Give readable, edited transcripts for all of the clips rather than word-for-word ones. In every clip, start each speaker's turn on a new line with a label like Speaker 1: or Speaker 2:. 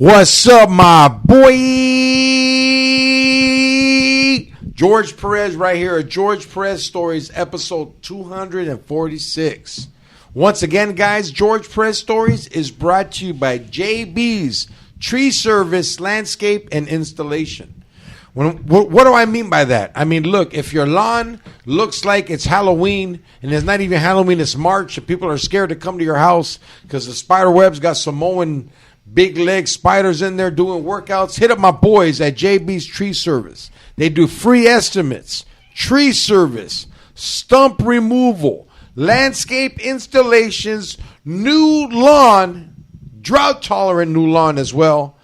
Speaker 1: What's up, my boy? George Perez right here at George Perez Stories, episode 246. Once again, guys, George Perez Stories is brought to you by JB's Tree Service, Landscape, and Installation. What do I mean by that? I mean, look, if your lawn looks like it's Halloween, and it's not even Halloween, it's March, and people are scared to come to your house because the spider web's got Samoan big leg spiders in there doing workouts, hit up my boys at JB's Tree Service. They do free estimates, tree service, stump removal, landscape installations, new lawn, drought-tolerant new lawn as well.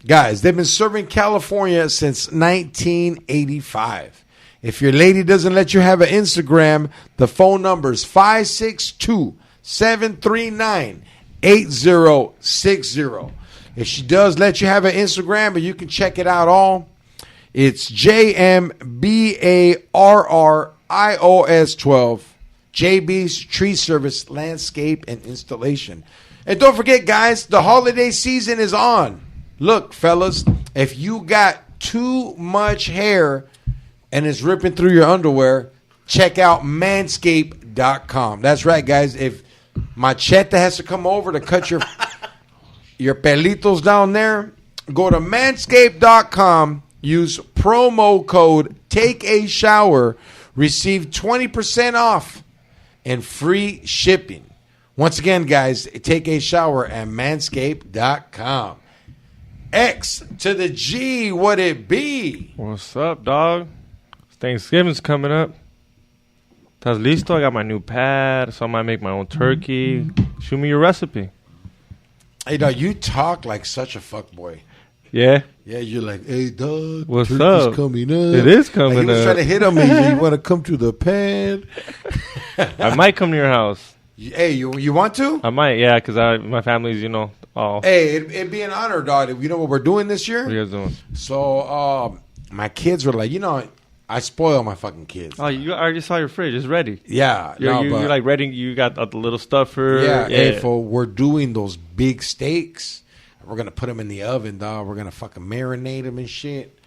Speaker 1: Guys, they've been serving California since 1985. If your lady doesn't let you have an Instagram, the phone number is 562-739-8060. If she does let you have an Instagram, but you can check it out all, it's JMBARRIOS12, JB's Tree Service, Landscape, and Installation. And don't forget, guys, the holiday season is on. Look, fellas, if you got too much hair and it's ripping through your underwear, check out manscaped.com. That's right, guys. If Machete has to come over to cut your pelitos down there, go to manscaped.com, use promo code TAKEASHOWER, receive 20% off and free shipping. Once again, guys, take a shower at manscaped.com. X to the G, what it be?
Speaker 2: What's up, dog? Thanksgiving's coming up. ¿Estás listo? I got my new pad, so I might make my own turkey. Shoot me your recipe.
Speaker 1: Hey, dog, you talk like such a fuckboy.
Speaker 2: Yeah?
Speaker 1: Yeah, you're like, hey, dog,
Speaker 2: what's
Speaker 1: turkey's
Speaker 2: up?
Speaker 1: Coming up.
Speaker 2: It is coming
Speaker 1: like,
Speaker 2: up.
Speaker 1: He was trying to hit on me. You want to come to the pad?
Speaker 2: I might come to your house.
Speaker 1: Hey, you want to?
Speaker 2: I might, yeah, because my family's, all.
Speaker 1: Hey, it'd be an honor, dog. You know what we're doing this year?
Speaker 2: What are you guys doing?
Speaker 1: So, my kids were like, I spoil my fucking kids.
Speaker 2: Oh, I already saw your fridge. It's ready.
Speaker 1: Yeah.
Speaker 2: You're like ready. You got the little stuffer.
Speaker 1: Yeah. Hey, we're doing those big steaks. We're going to put them in the oven, dog. We're going to fucking marinate them and shit.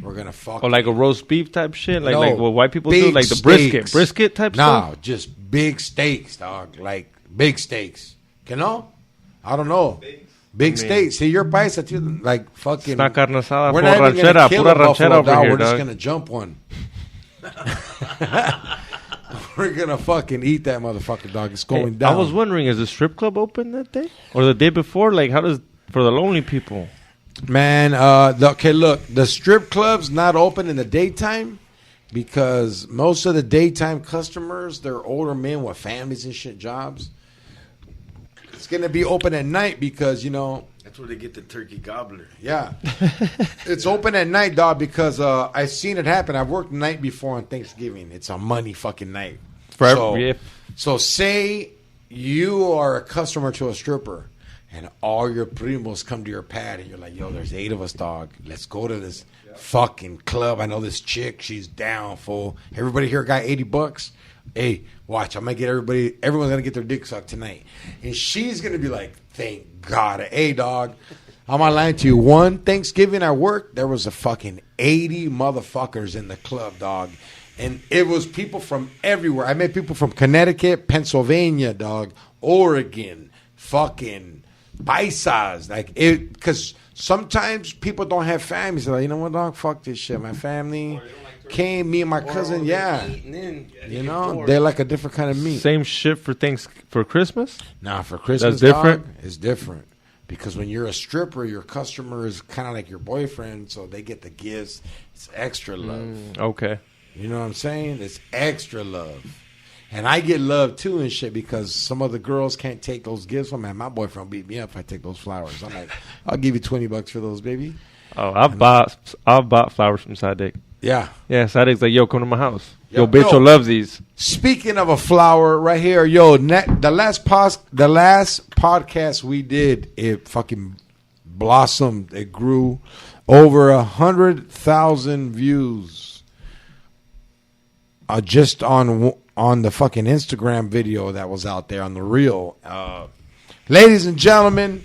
Speaker 1: We're going to fucking...
Speaker 2: Oh, like a roast beef type shit? Like what white people
Speaker 1: do?
Speaker 2: Like the brisket? Brisket type stuff?
Speaker 1: No, just big steaks, dog. Like big steaks. You know? I don't know. Big steaks. See, your paisa, too, like fucking...
Speaker 2: It's not carne asada,
Speaker 1: we're not even going to kill a buffalo,
Speaker 2: over
Speaker 1: dog.
Speaker 2: here,
Speaker 1: We're just going to jump one. We're going to fucking eat that motherfucker, dog. It's going down.
Speaker 2: I was wondering, is the strip club open that day? Or the day before? Like, how does... For the lonely people.
Speaker 1: Man, okay, look. The strip club's not open in the daytime because most of the daytime customers, they're older men with families and shit, jobs. It's going to be open at night because,
Speaker 3: that's where they get the turkey gobbler.
Speaker 1: Yeah. It's open at night, dog, because I've seen it happen. I've worked the night before on Thanksgiving. It's a money fucking night. So say you are a customer to a stripper. And all your primos come to your pad, and you're like, yo, there's 8 of us, dog. Let's go to this fucking club. I know this chick. She's down, fool. Everybody here got $80. Hey, watch. I'm going to get everyone's going to get their dick sucked tonight. And she's going to be like, thank God. Hey, dog, I'm not lying to you. One Thanksgiving I worked, there was a fucking 80 motherfuckers in the club, dog. And it was people from everywhere. I met people from Connecticut, Pennsylvania, dog, Oregon, fucking... paisas, like it, because sometimes people don't have families. They're like, you know what, dog, fuck this shit. My family came, me and my cousin, they're like a different kind of meat.
Speaker 2: Same shit for Christmas?
Speaker 1: Nah, for Christmas,
Speaker 2: that's different.
Speaker 1: Dog, it's different because when you're a stripper, your customer is kind of like your boyfriend, so they get the gifts. It's extra love.
Speaker 2: Okay,
Speaker 1: you know what I'm saying? It's extra love. And I get love, too, and shit, because some of the girls can't take those gifts. Man, my boyfriend beat me up if I take those flowers. I'm like, I'll give you $20 for those, baby.
Speaker 2: Oh, I've bought flowers from Sadik.
Speaker 1: Yeah.
Speaker 2: Yeah, Sadik's like, yo, come to my house. Yo, bitch, loves these.
Speaker 1: Speaking of a flower, right here, the last podcast we did, it fucking blossomed. It grew over 100,000 views just on the fucking Instagram video that was out there on the reel. Ladies and gentlemen,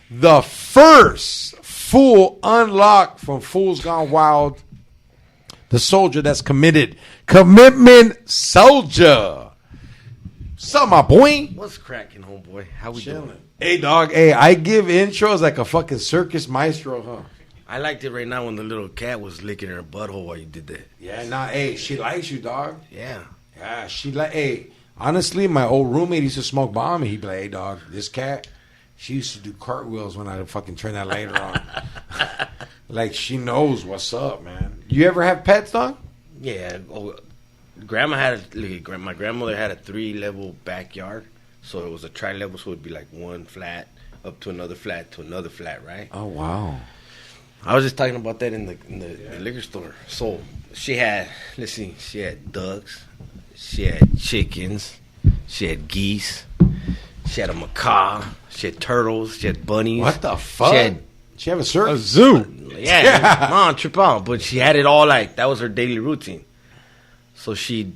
Speaker 1: the first full unlock from Foos Gone Wild. The soldier that's committed. Commitment soldier. What's up, my boy?
Speaker 3: What's cracking, homeboy? How we doing?
Speaker 1: Hey, dog. Hey, I give intros like a fucking circus maestro, huh?
Speaker 3: I liked it right now when the little cat was licking her butthole while you did that.
Speaker 1: Yeah, nah, hey, she likes you, dog.
Speaker 3: Yeah.
Speaker 1: Yeah, she like, hey, honestly, my old roommate used to smoke bomb, and he'd be like, hey, dog, this cat, she used to do cartwheels when I fucking turn that lighter on. Like, she knows what's up, man. You ever have pets, dog?
Speaker 3: Yeah. Oh, my grandmother had a 3-level backyard, so it was a tri-level, so it would be like one flat up to another flat to another flat, right?
Speaker 1: Oh, wow.
Speaker 3: I was just talking about that in the liquor store. So she had ducks, she had chickens, she had geese, she had a macaw, she had turtles, she had bunnies.
Speaker 1: What the fuck? She have a circus?
Speaker 2: A zoo.
Speaker 3: Yeah, no, trip out. But she had it all like that was her daily routine. So she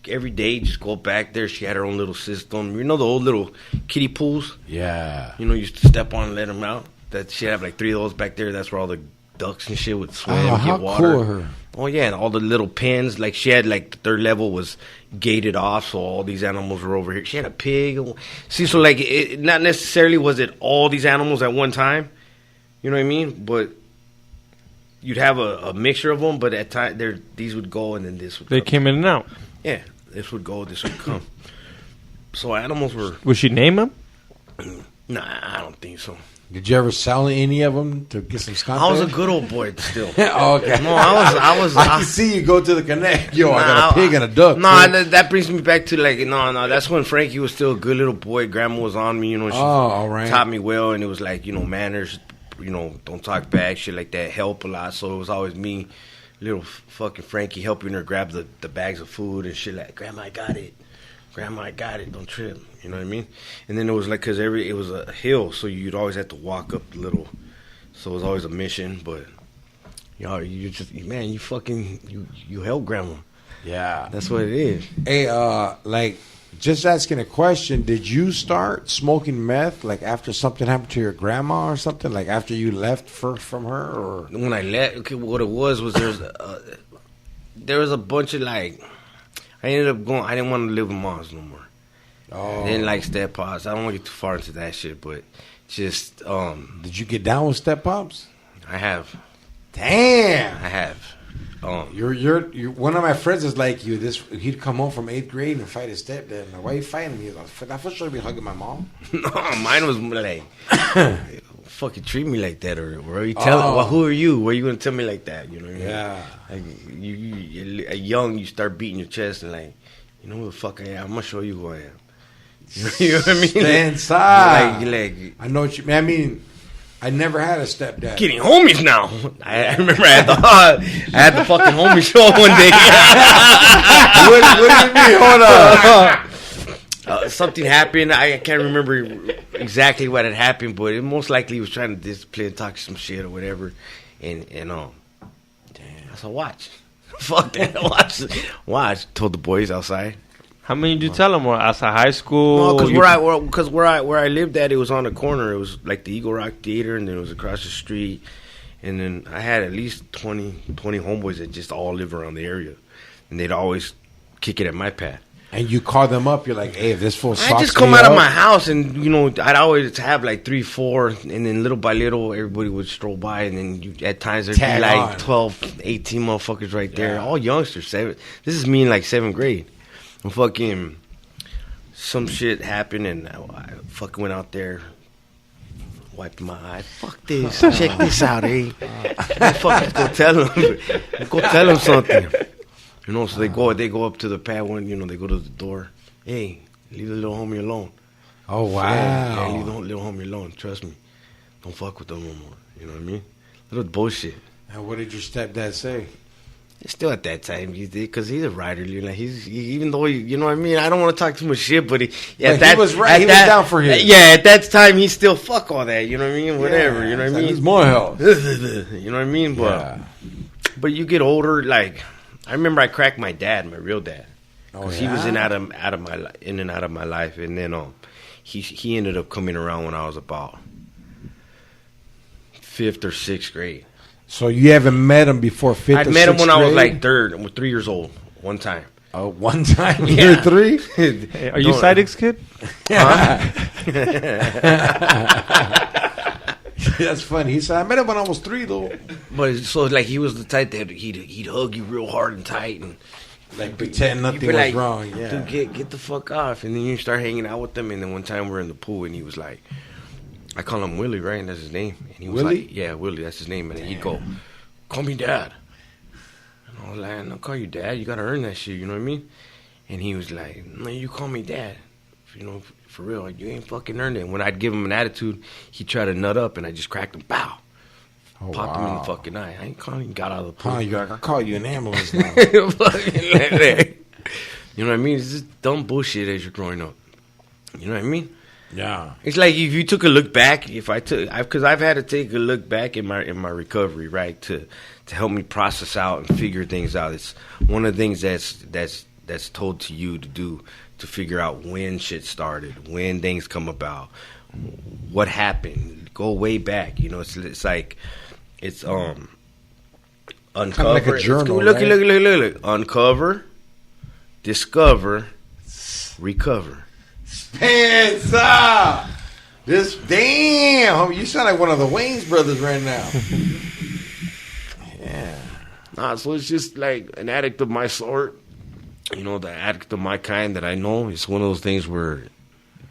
Speaker 3: every day just go back there. She had her own little system. You know the old little kiddie pools?
Speaker 1: Yeah.
Speaker 3: You know, you used to step on and let them out. That she'd have like 3 of those back there. That's where all the ducks and shit would swim, get water.
Speaker 1: Cool her.
Speaker 3: Oh yeah, and all the little pens. Like she had like the 3rd level was gated off, so all these animals were over here. She had a pig. See, so like it, not necessarily was it all these animals at one time. You know what I mean? But you'd have a mixture of them. But at time these would go, and then this would.
Speaker 2: They came in and out.
Speaker 3: Yeah, this would go, this would come. So animals were.
Speaker 2: Would she name them?
Speaker 3: Nah, I don't think so.
Speaker 1: Did you ever sell any of them to get some scotch?
Speaker 3: I was a good old boy still.
Speaker 1: Oh, okay.
Speaker 3: No, I was.
Speaker 1: I can see you go to the connect. Yo, I got a pig and a duck.
Speaker 3: No, that brings me back to like no. That's when Frankie was still a good little boy. Grandma was on me, you know. She
Speaker 1: all right.
Speaker 3: Taught me well, and it was like manners. Don't talk back, shit like that. Help a lot. So it was always me, little fucking Frankie, helping her grab the bags of food and shit. Like, Grandma, I got it. Grandma, I got it. Don't trip. You know what I mean? And then it was like, because it was a hill, so you'd always have to walk up the little. So it was always a mission, but you just, man, you help Grandma.
Speaker 1: Yeah.
Speaker 3: That's what it is.
Speaker 1: Hey, like, just asking a question, did you start smoking meth, like, after something happened to your grandma or something? Like, after you left from her, or?
Speaker 3: When I left, okay, what it was there was a bunch of, like, I ended up going, I didn't want to live with moms no more.
Speaker 1: Oh.
Speaker 3: I didn't like step-pops. I don't want to get too far into that shit, but just,
Speaker 1: Did you get down with step-pops?
Speaker 3: I have.
Speaker 1: Damn.
Speaker 3: I have.
Speaker 1: You're one of my friends is like you. He'd come home from 8th grade and fight his stepdad. And why are you fighting me? I for sure be hugging my mom.
Speaker 3: No, mine was like, fucking treat me like that, or you tell well, who are you? Why are you gonna tell me like that? You know what I mean?
Speaker 1: Yeah.
Speaker 3: Like you're young, you start beating your chest and like, you know who the fuck I am? I'm gonna show you who I am. You know what I mean?
Speaker 1: Stay inside.
Speaker 3: Like
Speaker 1: I know what you mean. I mean, I never had a stepdad.
Speaker 3: Getting homies now. I remember I had the fucking homie show one day.
Speaker 1: What do you mean? Hold on.
Speaker 3: Something happened. I can't remember exactly what had happened, but it most likely he was trying to discipline, talk some shit or whatever. And damn. I said, watch. Fuck that. Watch. Told the boys outside.
Speaker 2: How many did you tell them? Outside high school?
Speaker 3: No, because where I lived at, it was on the corner. It was like the Eagle Rock Theater, and then it was across the street. And then I had at least 20 homeboys that just all live around the area, and they'd always kick it at my pad.
Speaker 1: And you call them up. You're like, hey, if this fool
Speaker 3: I just come out of my house, and I'd always have like 3, 4, and then little by little, everybody would stroll by, and then at times there'd be like 12, 18 motherfuckers right there, all youngsters. This is me in like 7th grade. And fucking some shit happened, and I fucking went out there, wiped my eye. Fuck this. Check this out, eh? Fucking go tell them something. So they go up to the pad one, they go to the door. Hey, leave the little homie alone.
Speaker 1: Oh, wow.
Speaker 3: Yeah, leave the little homie alone. Trust me. Don't fuck with them no more. You know what I mean? Little bullshit.
Speaker 1: And what did your stepdad say?
Speaker 3: Still at that time, because he's a writer. Even though you know what I mean. I don't want to talk too much shit, but he was right. He was down for him. Yeah, at that time, he still fuck all that. You know what I mean? Whatever. You know what I mean?
Speaker 1: He's more help.
Speaker 3: You know what I mean? But you get older. Like I remember, I cracked my dad, my real dad, because he was in and out of my life, and then he ended up coming around when I was about 5th or 6th grade.
Speaker 1: So you haven't met him before 5th or 6th grade?
Speaker 3: I met him when I was like 3 years old. One time.
Speaker 1: Oh, one time? You're 3?
Speaker 2: Hey, are you Sidek's kid?
Speaker 1: That's funny. He said, I met him when I was 3, though.
Speaker 3: But so like he was the type that he'd hug you real hard and tight and
Speaker 1: like pretend nothing was like, wrong. Yeah.
Speaker 3: Dude, get the fuck off. And then you start hanging out with them. And then one time we're in the pool and he was like, I call him Willie, right? And that's his name. And he was
Speaker 1: Willie?
Speaker 3: like, yeah, Willie, that's his name. And then he'd go, call me Dad. And I was like, I don't call you Dad. You got to earn that shit. You know what I mean? And he was like, no, you call me Dad. You know, for real, you ain't fucking earned it. And when I'd give him an attitude, he'd try to nut up, and I just cracked him, pow. Popped him in the fucking eye. I ain't calling him, got out of the pool.
Speaker 1: I'll call you an ambulance now.
Speaker 3: You know what I mean? It's just dumb bullshit as you're growing up. You know what I mean?
Speaker 1: Yeah.
Speaker 3: It's like if you took a look back, because I've had to take a look back in my recovery, right, to help me process out and figure things out. It's one of the things that's told to you to do, to figure out when shit started, when things come about, what happened. Go way back. You know, it's like it's uncover.
Speaker 1: Kind of like a journal.
Speaker 3: Look. Uncover, discover, recover.
Speaker 1: Spencer! This damn, you sound like one of the Wayans brothers right now. Yeah.
Speaker 3: Nah, so it's just like an addict of my sort. You know, the addict of my kind that I know. It's one of those things where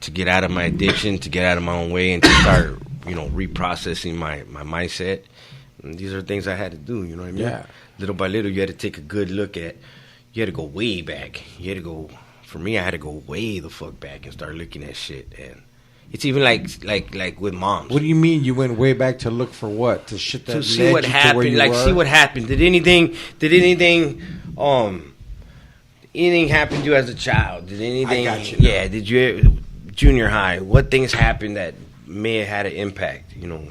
Speaker 3: to get out of my addiction, to get out of my own way, and to start, you know, reprocessing my mindset. And these are things I had to do, you know what I mean?
Speaker 1: Yeah.
Speaker 3: Little by little, you had to take a good look at, you had to go way back. You had to go, for me, I had to go way the fuck back and start looking at shit. And it's even like with moms.
Speaker 1: What do you mean you went way back to look for what? To shit that
Speaker 3: to see what happened, like see what happened. Did anything happen to you as a child? Did anything?
Speaker 1: I got you.
Speaker 3: Yeah. Did you junior high? What things happened that may have had an impact? You know,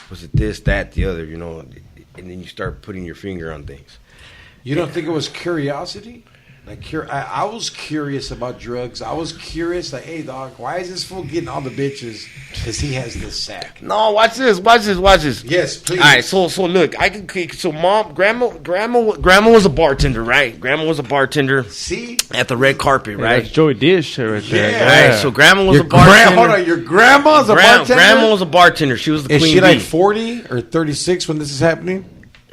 Speaker 3: was it this, that, the other? You know, and then you start putting your finger on things.
Speaker 1: You don't think it was curiosity? Like, I was curious about drugs. I was curious, like, hey, dog, why is this fool getting all the bitches? Because he has this sack.
Speaker 3: No, watch this.
Speaker 1: Yes, please.
Speaker 3: All right, so look, grandma was a bartender, right? Grandma was a bartender.
Speaker 1: See?
Speaker 3: At the red carpet, right?
Speaker 2: That's Joey Diaz shit right there.
Speaker 3: Yeah. All right, so grandma was a bartender.
Speaker 1: Hold on, your grandma's a bartender?
Speaker 3: Grandma was a bartender. She was the queen bee.
Speaker 1: Is she like 40 or 36 when this is happening?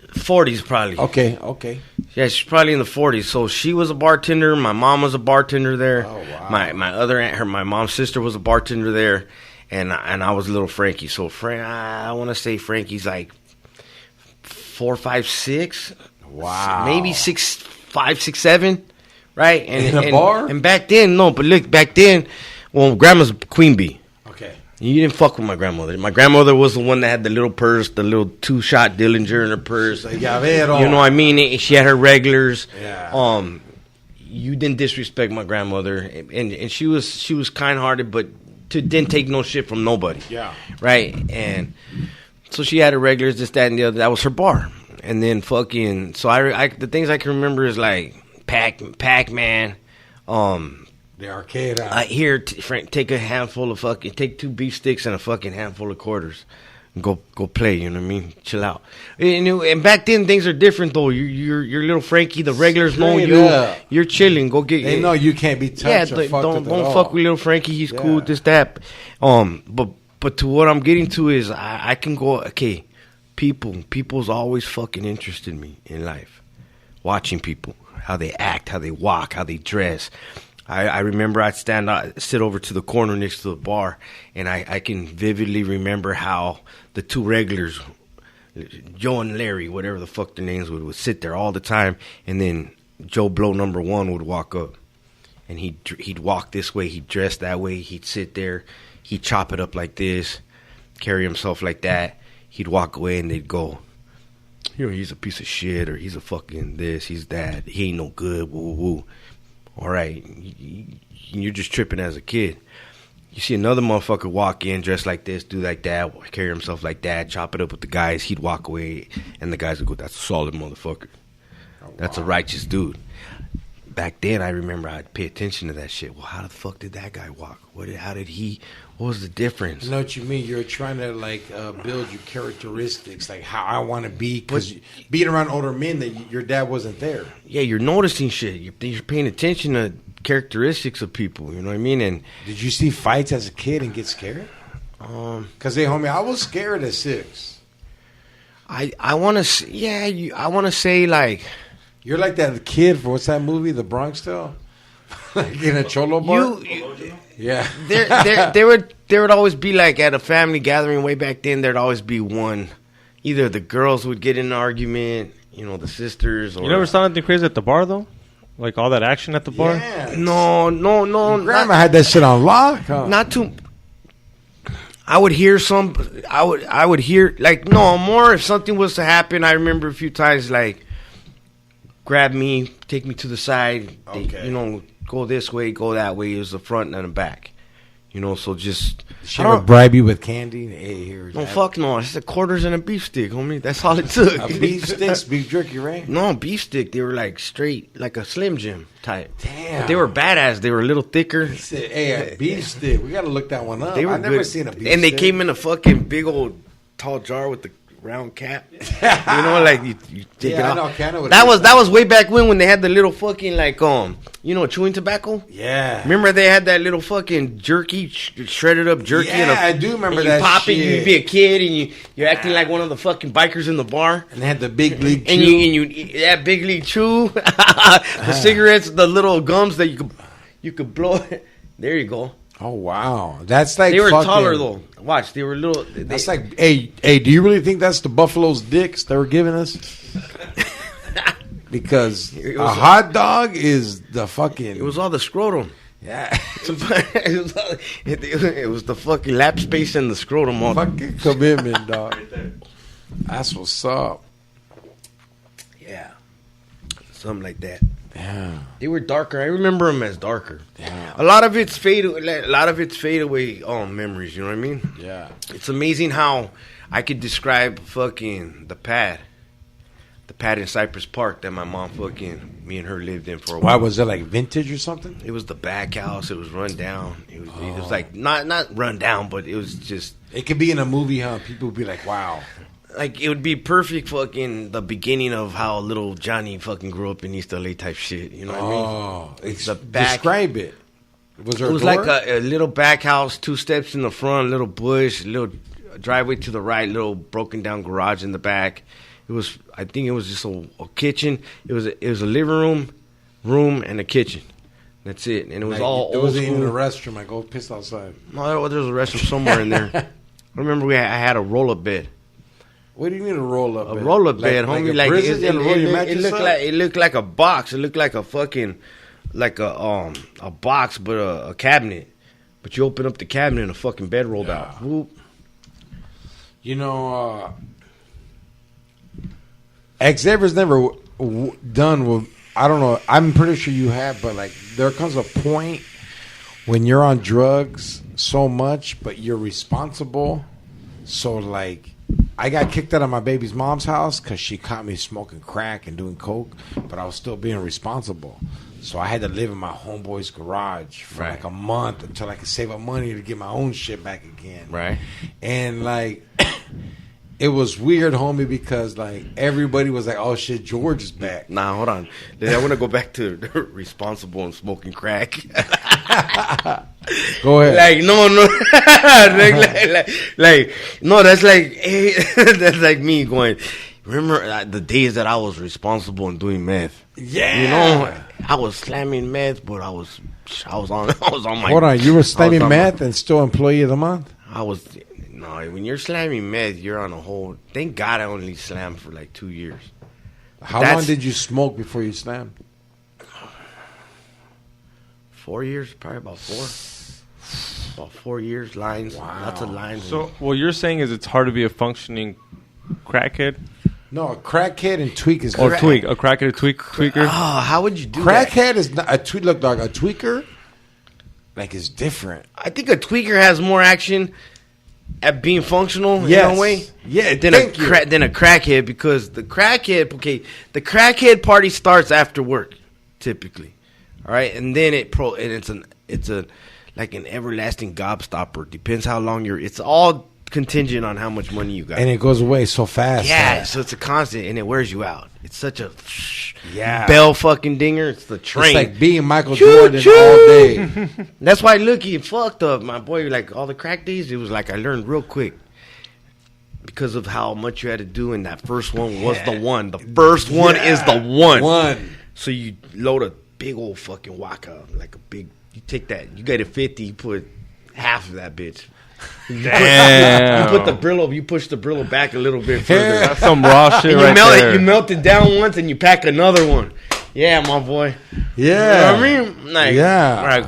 Speaker 3: 40s probably.
Speaker 1: Okay.
Speaker 3: Yeah, she's probably in the 40s. So she was a bartender. My mom was a bartender there. Oh, wow. My other aunt, my mom's sister was a bartender there, and I was little Frankie. So I want to say Frankie's like 4, 5, 6.
Speaker 1: Wow.
Speaker 3: Maybe 6, 5, 6, 7. Right? And
Speaker 1: in a bar.
Speaker 3: And back then, back then, well, grandma's a queen bee.
Speaker 1: Okay.
Speaker 3: You didn't fuck with my grandmother. My grandmother was the one that had the little purse, the little 2-shot Dillinger in her purse. You know what I mean? She had her regulars.
Speaker 1: Yeah.
Speaker 3: You didn't disrespect my grandmother, and she was kind-hearted, but didn't take no shit from nobody.
Speaker 1: Yeah.
Speaker 3: Right? And so she had her regulars, this, that, and the other. That was her bar. And then fucking, so I the things I can remember is like Pac-Man,
Speaker 1: the arcade.
Speaker 3: Here, Frank, take a handful of take 2 beef sticks and a fucking handful of quarters. And go play, you know what I mean? Chill out. And back then, things are different, though. You're little Frankie. The regulars know you. You're chilling. Go get.
Speaker 1: They know you can't be touched or fucked
Speaker 3: don't
Speaker 1: with
Speaker 3: fuck with little Frankie. He's cool, this, that. But to what I'm getting to is I can go, okay, people's always fucking interested me in life. Watching people, how they act, how they walk, how they dress. I remember I'd sit over to the corner next to the bar, and I can vividly remember how the 2 regulars, Joe and Larry, whatever the fuck their names would sit there all the time, and then Joe Blow number 1 would walk up, and he'd walk this way, he'd dress that way, he'd sit there, he'd chop it up like this, carry himself like that, he'd walk away, and they'd go, you know, he's a piece of shit, or he's a fucking this, he's that, he ain't no good, woo, woo, woo. All right, you're just tripping as a kid. You see another motherfucker walk in, dress like this, do like that, carry himself like that, chop it up with the guys. He'd walk away, and the guys would go, that's a solid motherfucker. That's a righteous dude. back then, I remember I'd pay attention to that shit. Well, how the fuck did that guy walk? What was the difference?
Speaker 1: I know what you mean. You're trying to build your characteristics, like how I want to be, because being around older men that your dad wasn't there.
Speaker 3: Yeah, you're noticing shit. You're paying attention to characteristics of people. You know what I mean? And
Speaker 1: did you see fights as a kid and get scared? Because homie, I was scared at 6.
Speaker 3: I want to, I want to say like.
Speaker 1: You're like that kid for what's that movie, The Bronx Tale? Like in a cholo bar? Yeah.
Speaker 3: There would always be like at a family gathering way back then, there'd always be one. Either the girls would get in an argument, the sisters. Or,
Speaker 2: you never saw anything crazy at the bar, though? Like all that action at the bar?
Speaker 1: Yeah.
Speaker 3: No.
Speaker 1: Your grandma had that shit on lock, huh?
Speaker 3: Not too... I would hear I would hear, more if something was to happen. I remember a few times, grab me, take me to the side,
Speaker 1: okay.
Speaker 3: Go this way, go that way. It was the front and the back. So just...
Speaker 1: She ever bribe you with candy? Hey, here.
Speaker 3: No, fuck no. It's the quarters and a beef stick, homie. That's all it took.
Speaker 1: A beef sticks, beef jerky, right?
Speaker 3: No, beef stick. They were straight, like a Slim Jim type.
Speaker 1: Damn.
Speaker 3: But they were badass. They were a little thicker.
Speaker 1: He said, hey, a beef stick. We got to look that one up.
Speaker 3: I've
Speaker 1: never seen a beef stick.
Speaker 3: And they came in a fucking big old tall jar with the round cap. You take it off. That was way back when they had the little fucking chewing tobacco.
Speaker 1: Yeah.
Speaker 3: Remember they had that little fucking jerky, shredded up jerky.
Speaker 1: Yeah, I do remember that.
Speaker 3: You pop
Speaker 1: shit.
Speaker 3: it, you'd be a kid, and you're acting like one of the fucking bikers in the bar.
Speaker 1: And they had the big league chew.
Speaker 3: And big league chew. The cigarettes, the little gums that you could blow. There you go.
Speaker 1: Oh wow, that's like
Speaker 3: they were taller though. Watch, they were little.
Speaker 1: That's hey, do you really think that's the Buffalo's dicks they were giving us? Because a hot dog is the fucking.
Speaker 3: It was all the scrotum.
Speaker 1: Yeah,
Speaker 3: it was the fucking lap space and the scrotum. All
Speaker 1: fucking commitment, dog. That's what's up.
Speaker 3: Yeah, something like that.
Speaker 1: Yeah,
Speaker 3: they were darker. I remember them as darker.
Speaker 1: Yeah,
Speaker 3: a lot of it's fade away memories. You know what I mean?
Speaker 1: Yeah,
Speaker 3: it's amazing how I could describe fucking the pad in Cypress Park that my mom me and her lived in for a while.
Speaker 1: Why was it like vintage or something?
Speaker 3: It was the back house. It was run down. It was like not run down, but it was just.
Speaker 1: It could be in a movie, huh? People would be like, "Wow."
Speaker 3: Like, it would be perfect fucking the beginning of how little Johnny fucking grew up in East LA type shit. You know what I mean?
Speaker 1: Oh, the back. Describe it.
Speaker 3: It was like a little back house, 2 steps in the front, little bush, little driveway to the right, little broken down garage in the back. I think it was just a kitchen. It was a living room, and a kitchen. That's it. And it was all old school. It wasn't even
Speaker 1: a restroom. I go piss outside.
Speaker 3: No, there was a restroom somewhere in there. I remember I had a roll-up bed.
Speaker 1: What do you mean a roll-up bed?
Speaker 3: A roll-up bed, homie. It looked like a box. It looked like a fucking, a box, but a cabinet. But you open up the cabinet and a fucking bed rolled out. Whoop.
Speaker 1: Xavier's never done with, I don't know, I'm pretty sure you have, but there comes a point when you're on drugs so much, but you're responsible. So I got kicked out of my baby's mom's house because she caught me smoking crack and doing coke, but I was still being responsible. So I had to live in my homeboy's garage for a month until I could save up money to get my own shit back again.
Speaker 3: Right.
Speaker 1: And it was weird, homie, because everybody was like, "Oh shit, George is back."
Speaker 3: Nah, hold on. I want to go back to responsible and smoking crack.
Speaker 1: Go ahead.
Speaker 3: No. No, that's that's like me going. Remember the days that I was responsible and doing meth?
Speaker 1: Yeah.
Speaker 3: I was slamming meth, but I was on my.
Speaker 1: Hold on, you were slamming meth and still employee of the month?
Speaker 3: No, when you're slamming meth, you're on a whole. Thank God I only slammed for 2 years.
Speaker 1: How long did you smoke before you slammed?
Speaker 3: 4 years, probably about 4. About 4 years, lines, lots of lines.
Speaker 2: So what you're saying is it's hard to be a functioning crackhead?
Speaker 1: No, a crackhead and tweak is
Speaker 2: or tweak. A crackhead, tweaker.
Speaker 3: Oh, how would you do
Speaker 1: crackhead
Speaker 3: that?
Speaker 1: Is not a tweak. Look, dog, a tweaker is different.
Speaker 3: I think a tweaker has more action at being functional in a way.
Speaker 1: Yeah,
Speaker 3: than a crackhead, because the crackhead party starts after work typically. All right, and then it's a like an everlasting gobstopper. Depends how long it's all contingent on how much money you got.
Speaker 1: And it goes away so fast.
Speaker 3: Yeah, so it's a constant, and it wears you out. It's such a bell fucking dinger. It's the train.
Speaker 1: It's like being Michael Jordan all day.
Speaker 3: That's why, look, he fucked up. My boy, like, all the crack days, it was like I learned real quick. Because of how much you had to do, and that first one was the one. The first one is the one. So you load a big old fucking waka, like a big, you take that, you get a 50, you put half of that bitch. You put the Brillo, you push the Brillo back a little bit further.
Speaker 2: That's some raw shit
Speaker 3: right
Speaker 2: there.
Speaker 3: You melt it down once and you pack another one. Yeah, my boy.
Speaker 1: Yeah.
Speaker 3: You know what I mean? Like,
Speaker 1: yeah.
Speaker 3: Right.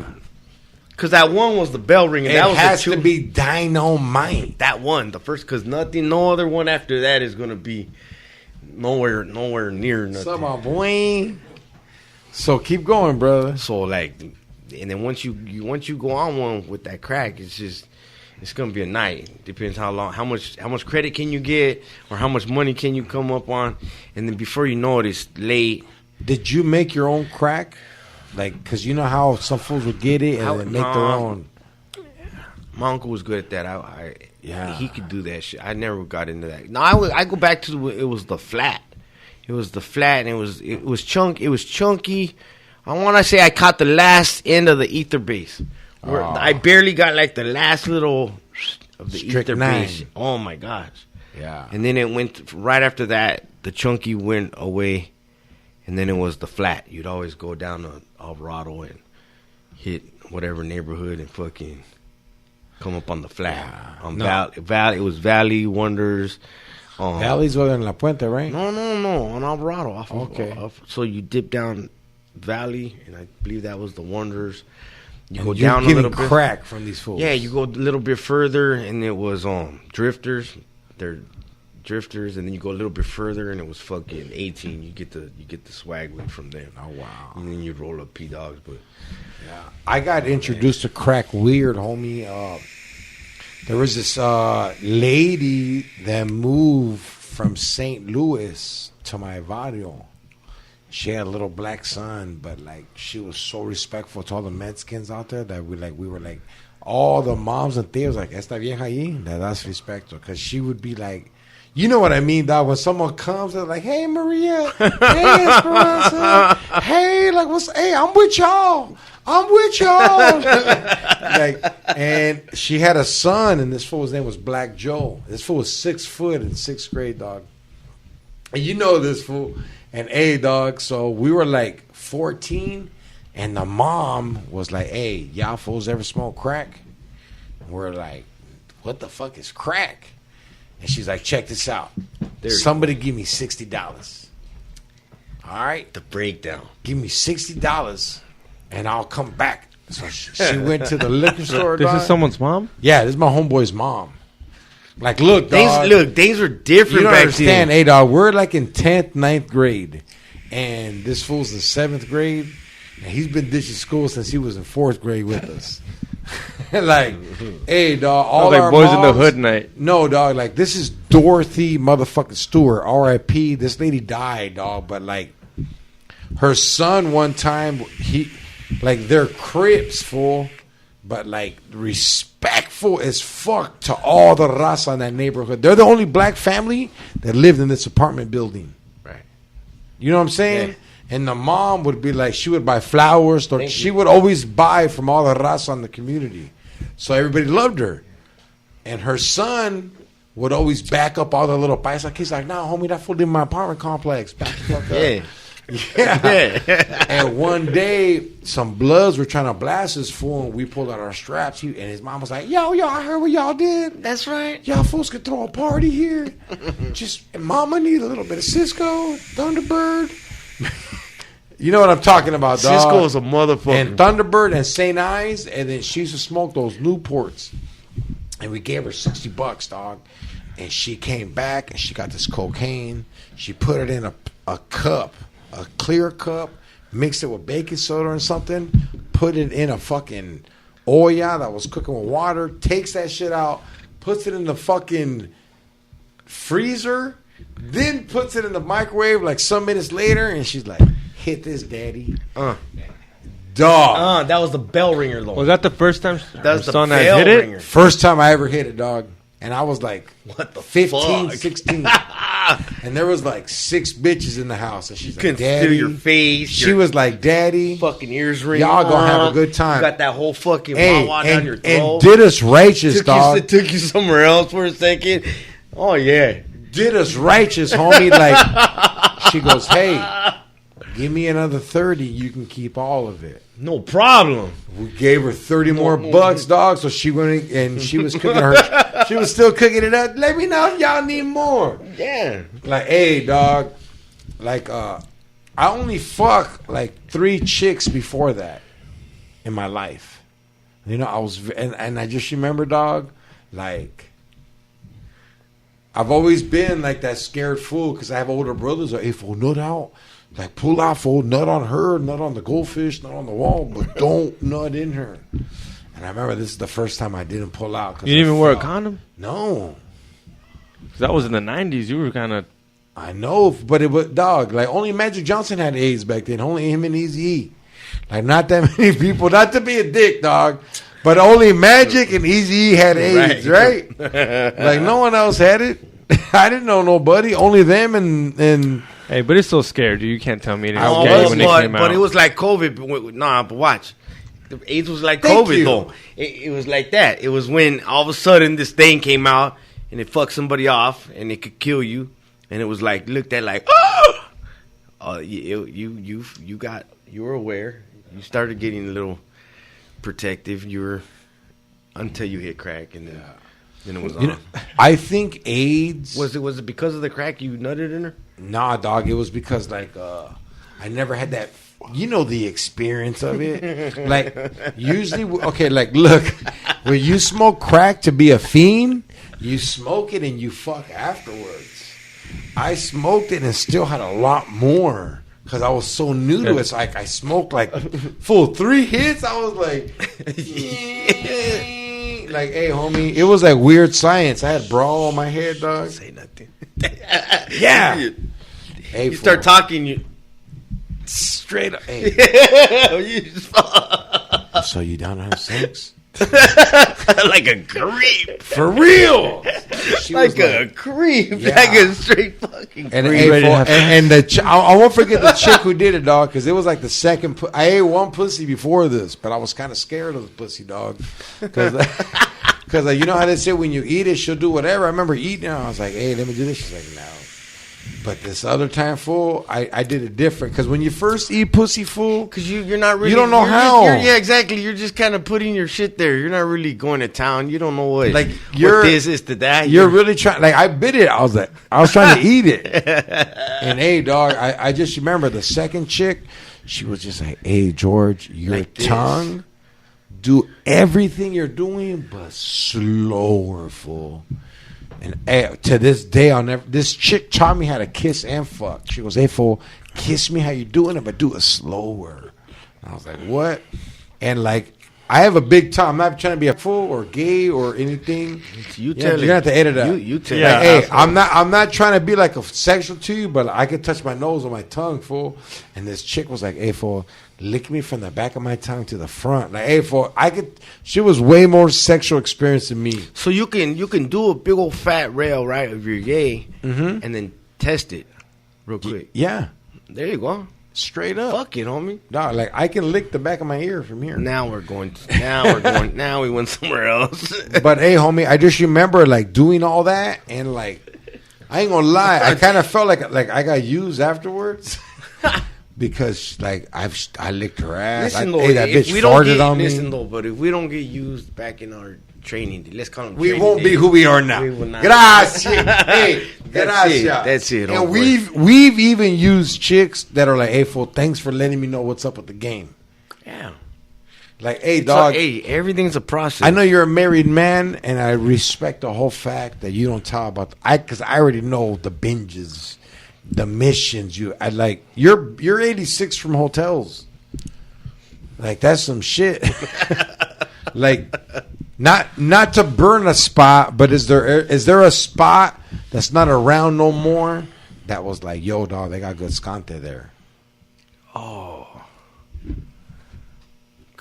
Speaker 3: Because that one was the bell ringing.
Speaker 1: It has to be dynamite.
Speaker 3: That one, the first, because no other one after that is going to be nowhere near nothing.
Speaker 1: Come on, boy. So keep going, brother.
Speaker 3: So like, and then once you go on one with that crack, it's gonna be a night. Depends how much credit can you get, or how much money can you come up on, and then before you know it, it's late.
Speaker 1: Did you make your own crack? Like, because you know how some fools would get it and then make their own.
Speaker 3: My uncle was good at that. He could do that shit. I never got into that. No, I go back to it was the flat. It was the flat, and it was chunky. I want to say I caught the last end of the ether base. I barely got like the last little of the ether base. Oh my gosh!
Speaker 1: Yeah.
Speaker 3: And then it went right after that. The chunky went away, and then it was the flat. You'd always go down to Alvarado and hit whatever neighborhood and fucking come up on the flat. Valley. It was Valley Wonders.
Speaker 1: Valley's over in La Puente, right?
Speaker 3: No, on Alvarado. So you dip down Valley, and I believe that was the Wonders. You go down a little bit.
Speaker 1: Crack from these fools.
Speaker 3: Yeah, you go a little bit further, and it was Drifters. They're Drifters, and then you go a little bit further, and it was fucking 18. You get the swag with from them.
Speaker 1: Oh wow!
Speaker 3: And then you roll up P Dogs, but
Speaker 1: yeah, I got introduced to crack weird, homie. There was this lady that moved from St. Louis to my barrio. She had a little black son, but like she was so respectful to all the Mexicans out there that we were like all the moms and tios like esta vieja ahí, that's respectful, because she would be like, you know what I mean, dog? When someone comes, they're like, "Hey, Maria, hey, Esperanza, hey, like hey, I'm with y'all." Like, and she had a son, and this fool's name was Black Joe. This fool was 6 foot in 6th grade, dog. And you know this fool. And dog, so we were like 14, and the mom was like, "Hey, y'all fools ever smoke crack?" And we're like, "What the fuck is crack?" And she's like, "Check this out. Somebody give me $60. All right?
Speaker 3: The breakdown.
Speaker 1: Give me $60, and I'll come back." So she went to the liquor store,
Speaker 2: This
Speaker 1: dog.
Speaker 2: is someone's mom?
Speaker 1: Yeah, this is my homeboy's mom. Like, look, dog.
Speaker 3: Things were different.
Speaker 1: You don't
Speaker 3: back
Speaker 1: understand,
Speaker 3: then.
Speaker 1: dog. We're like in 10th, 9th grade, and this fool's in 7th grade, and he's been ditching school since he was in 4th grade with us. Like, dog, all
Speaker 2: like
Speaker 1: our
Speaker 2: boys
Speaker 1: moms,
Speaker 2: in the hood night.
Speaker 1: No, dog. Like, this is Dorothy motherfucking Stewart, R.I.P. This lady died, dog. But like, her son one time, they're Crips, fool. But like respectful as fuck to all the raza in that neighborhood. They're the only black family that lived in this apartment building.
Speaker 3: Right.
Speaker 1: You know what I'm saying? Yeah. And the mom would be like, she would buy flowers. She would always buy from all the raza in the community. So everybody loved her. And her son would always back up all the little paisa kids. Like, nah, homie, that fool live in my apartment complex. Back the fuck up.
Speaker 3: Yeah.
Speaker 1: Yeah. And one day, some bloods were trying to blast his fool, and we pulled out our straps. And his mom was like, "Yo, I heard what y'all did.
Speaker 3: That's right.
Speaker 1: Y'all fools could throw a party here. Mama need a little bit of Cisco, Thunderbird." You know what I'm talking about, dog.
Speaker 3: Cisco was a motherfucker.
Speaker 1: And Thunderbird and St. Ives, and then she used to smoke those Newports. And we gave her $60, dog. And she came back, and she got this cocaine. She put it in a cup. A clear cup, mixed it with baking soda or something, put it in a fucking olla that was cooking with water, takes that shit out, puts it in the fucking freezer, then puts it in the microwave like some minutes later, and she's like, "Hit this, daddy." Dog.
Speaker 3: That was the bell ringer, though.
Speaker 2: Was that the first time
Speaker 3: that was the
Speaker 2: son
Speaker 3: bell
Speaker 2: hit it?
Speaker 3: ringer.
Speaker 1: First time I ever hit it, dog. And I was like,
Speaker 3: what the
Speaker 1: 15,
Speaker 3: fuck?
Speaker 1: 16. And there was like 6 bitches in the house. And she's like,
Speaker 3: Couldn't
Speaker 1: Daddy.
Speaker 3: feel your face.
Speaker 1: She was like, Daddy.
Speaker 3: Fucking ears ringing.
Speaker 1: Y'all gonna have a good time.
Speaker 3: You got that whole fucking wawa down your throat.
Speaker 1: And did us righteous, dog.
Speaker 3: Took you somewhere else for a second. Oh, yeah.
Speaker 1: Did us righteous, homie. Like, she goes, hey, give me another 30. You can keep all of it.
Speaker 3: No problem.
Speaker 1: We gave her 30 more bucks, dog. So she went and she was cooking she was still cooking it up. Let me know if y'all need more.
Speaker 3: Yeah.
Speaker 1: Like, hey, dog. Like, I only fuck like 3 chicks before that in my life. You know, I was, and I just remember, dog, like, I've always been like that scared fool because I have older brothers. Like, hey, fool, nut out. Like, pull out, fool, nut on her, nut on the goldfish, nut on the wall, but don't nut in her. And I remember this is the first time I didn't pull out.
Speaker 2: You didn't even wear a condom?
Speaker 1: No.
Speaker 2: That was in the 90s. You were kind of...
Speaker 1: I know, but it was, dog, like, only Magic Johnson had AIDS back then. Only him and Eazy-E. Like, not that many people. Not to be a dick, dog. But only Magic and Eazy-E had AIDS, right? Like, no one else had it. I didn't know nobody. Only them and
Speaker 2: Hey, but it's so scary, dude. You can't tell me it ain't
Speaker 3: Oh,
Speaker 2: scary when it came out.
Speaker 3: but it was like COVID. Nah, but watch. The AIDS was like
Speaker 1: Thank
Speaker 3: COVID,
Speaker 1: you.
Speaker 3: though. It was like that. It was when all of a sudden this thing came out and it fucked somebody off and it could kill you. And it was like, looked at like, oh! You were aware. You started getting a little protective. You were, until you hit crack and then it was on.
Speaker 1: you know, I think AIDS
Speaker 3: Was it because of the crack you nutted in her?
Speaker 1: Nah, dog. It was because like I never had that. You know the experience of it. Like usually, okay. Like look, when you smoke crack to be a fiend, you smoke it and you fuck afterwards. I smoked it and still had a lot more because I was so new to it. So like I smoked like full 3 hits. I was like, like, hey, homie, it was like weird science. I had bra on my head, dog.
Speaker 3: Say nothing.
Speaker 1: Yeah. Hey,
Speaker 3: You start talking, you
Speaker 1: straight up. Hey. So you down to have sex?
Speaker 3: like a creep.
Speaker 1: For real? She
Speaker 3: Like
Speaker 1: was
Speaker 3: a creep.
Speaker 1: Yeah.
Speaker 3: Like a straight fucking
Speaker 1: And,
Speaker 3: creep.
Speaker 1: and the I won't forget the chick who did it, dog, because it was like the second. I ate one pussy before this, but I was kind of scared of the pussy, dog, because you know how they say when you eat it, she'll do whatever. I remember eating it, I was like, hey, let me do this. She's like, no. But this other time, fool, I did it different. Because when you first eat pussy, fool,
Speaker 3: Because you're not really.
Speaker 1: You don't know
Speaker 3: you're
Speaker 1: how.
Speaker 3: yeah, exactly. You're just kind of putting your shit there. You're not really going to town. You don't know what.
Speaker 1: Like,
Speaker 3: what this is to that.
Speaker 1: You're really trying. Like I bit it. I was trying to eat it. And hey, dog, I just remember the second chick. She was just like, hey, George, your
Speaker 3: Like this.
Speaker 1: tongue, do everything you're doing, but slower, fool. And hey, to this day, I'll never. This chick taught me how to kiss and fuck. She goes, hey, fool, kiss me how you doing it, but do it slower. And I was like, what? And like, I have a big tongue. I'm not trying to be a fool or gay or anything.
Speaker 3: You
Speaker 1: Yeah,
Speaker 3: tell
Speaker 1: you're gonna have to edit that.
Speaker 3: You tell
Speaker 2: Yeah.
Speaker 1: Like, hey,
Speaker 2: asshole.
Speaker 1: I'm not trying to be like a sexual to you, but I could touch my nose or my tongue, fool. And this chick was like, hey, fool, lick me from the back of my tongue to the front. Like, hey, fool, she was way more sexual experience than me.
Speaker 3: So you can do a big old fat rail, right, if you're gay, and then test it real quick.
Speaker 1: Yeah,
Speaker 3: There you go.
Speaker 1: straight up.
Speaker 3: Fuck it, homie.
Speaker 1: Dog, like I can lick the back of my ear from here.
Speaker 3: Now we went somewhere else.
Speaker 1: But hey, homie, I just remember like doing all that and like I ain't gonna lie, I kind of felt like I got used afterwards because like I licked her ass.
Speaker 3: Listen,
Speaker 1: Hey, that
Speaker 3: if
Speaker 1: bitch
Speaker 3: we don't
Speaker 1: farted
Speaker 3: get,
Speaker 1: on me.
Speaker 3: listen though, but if we don't get used back in our training, let's call them.
Speaker 1: We
Speaker 3: training
Speaker 1: won't be
Speaker 3: days.
Speaker 1: who we are now.
Speaker 3: We will not.
Speaker 1: Gracias. Hey, gracias.
Speaker 3: That's it.
Speaker 1: And
Speaker 3: Don't
Speaker 1: we've even used chicks that are like, hey, fool, thanks for letting me know what's up with the game.
Speaker 3: Yeah.
Speaker 1: Like, hey,
Speaker 3: So,
Speaker 1: dog,
Speaker 3: hey, everything's a process.
Speaker 1: I know you're a married man, and I respect the whole fact that you don't talk about because I already know the binges, the missions. I like you're 86 from hotels. Like that's some shit. Like not to burn a spot, but is there a spot that's not around no more that was like, yo, dog, they got good scante there.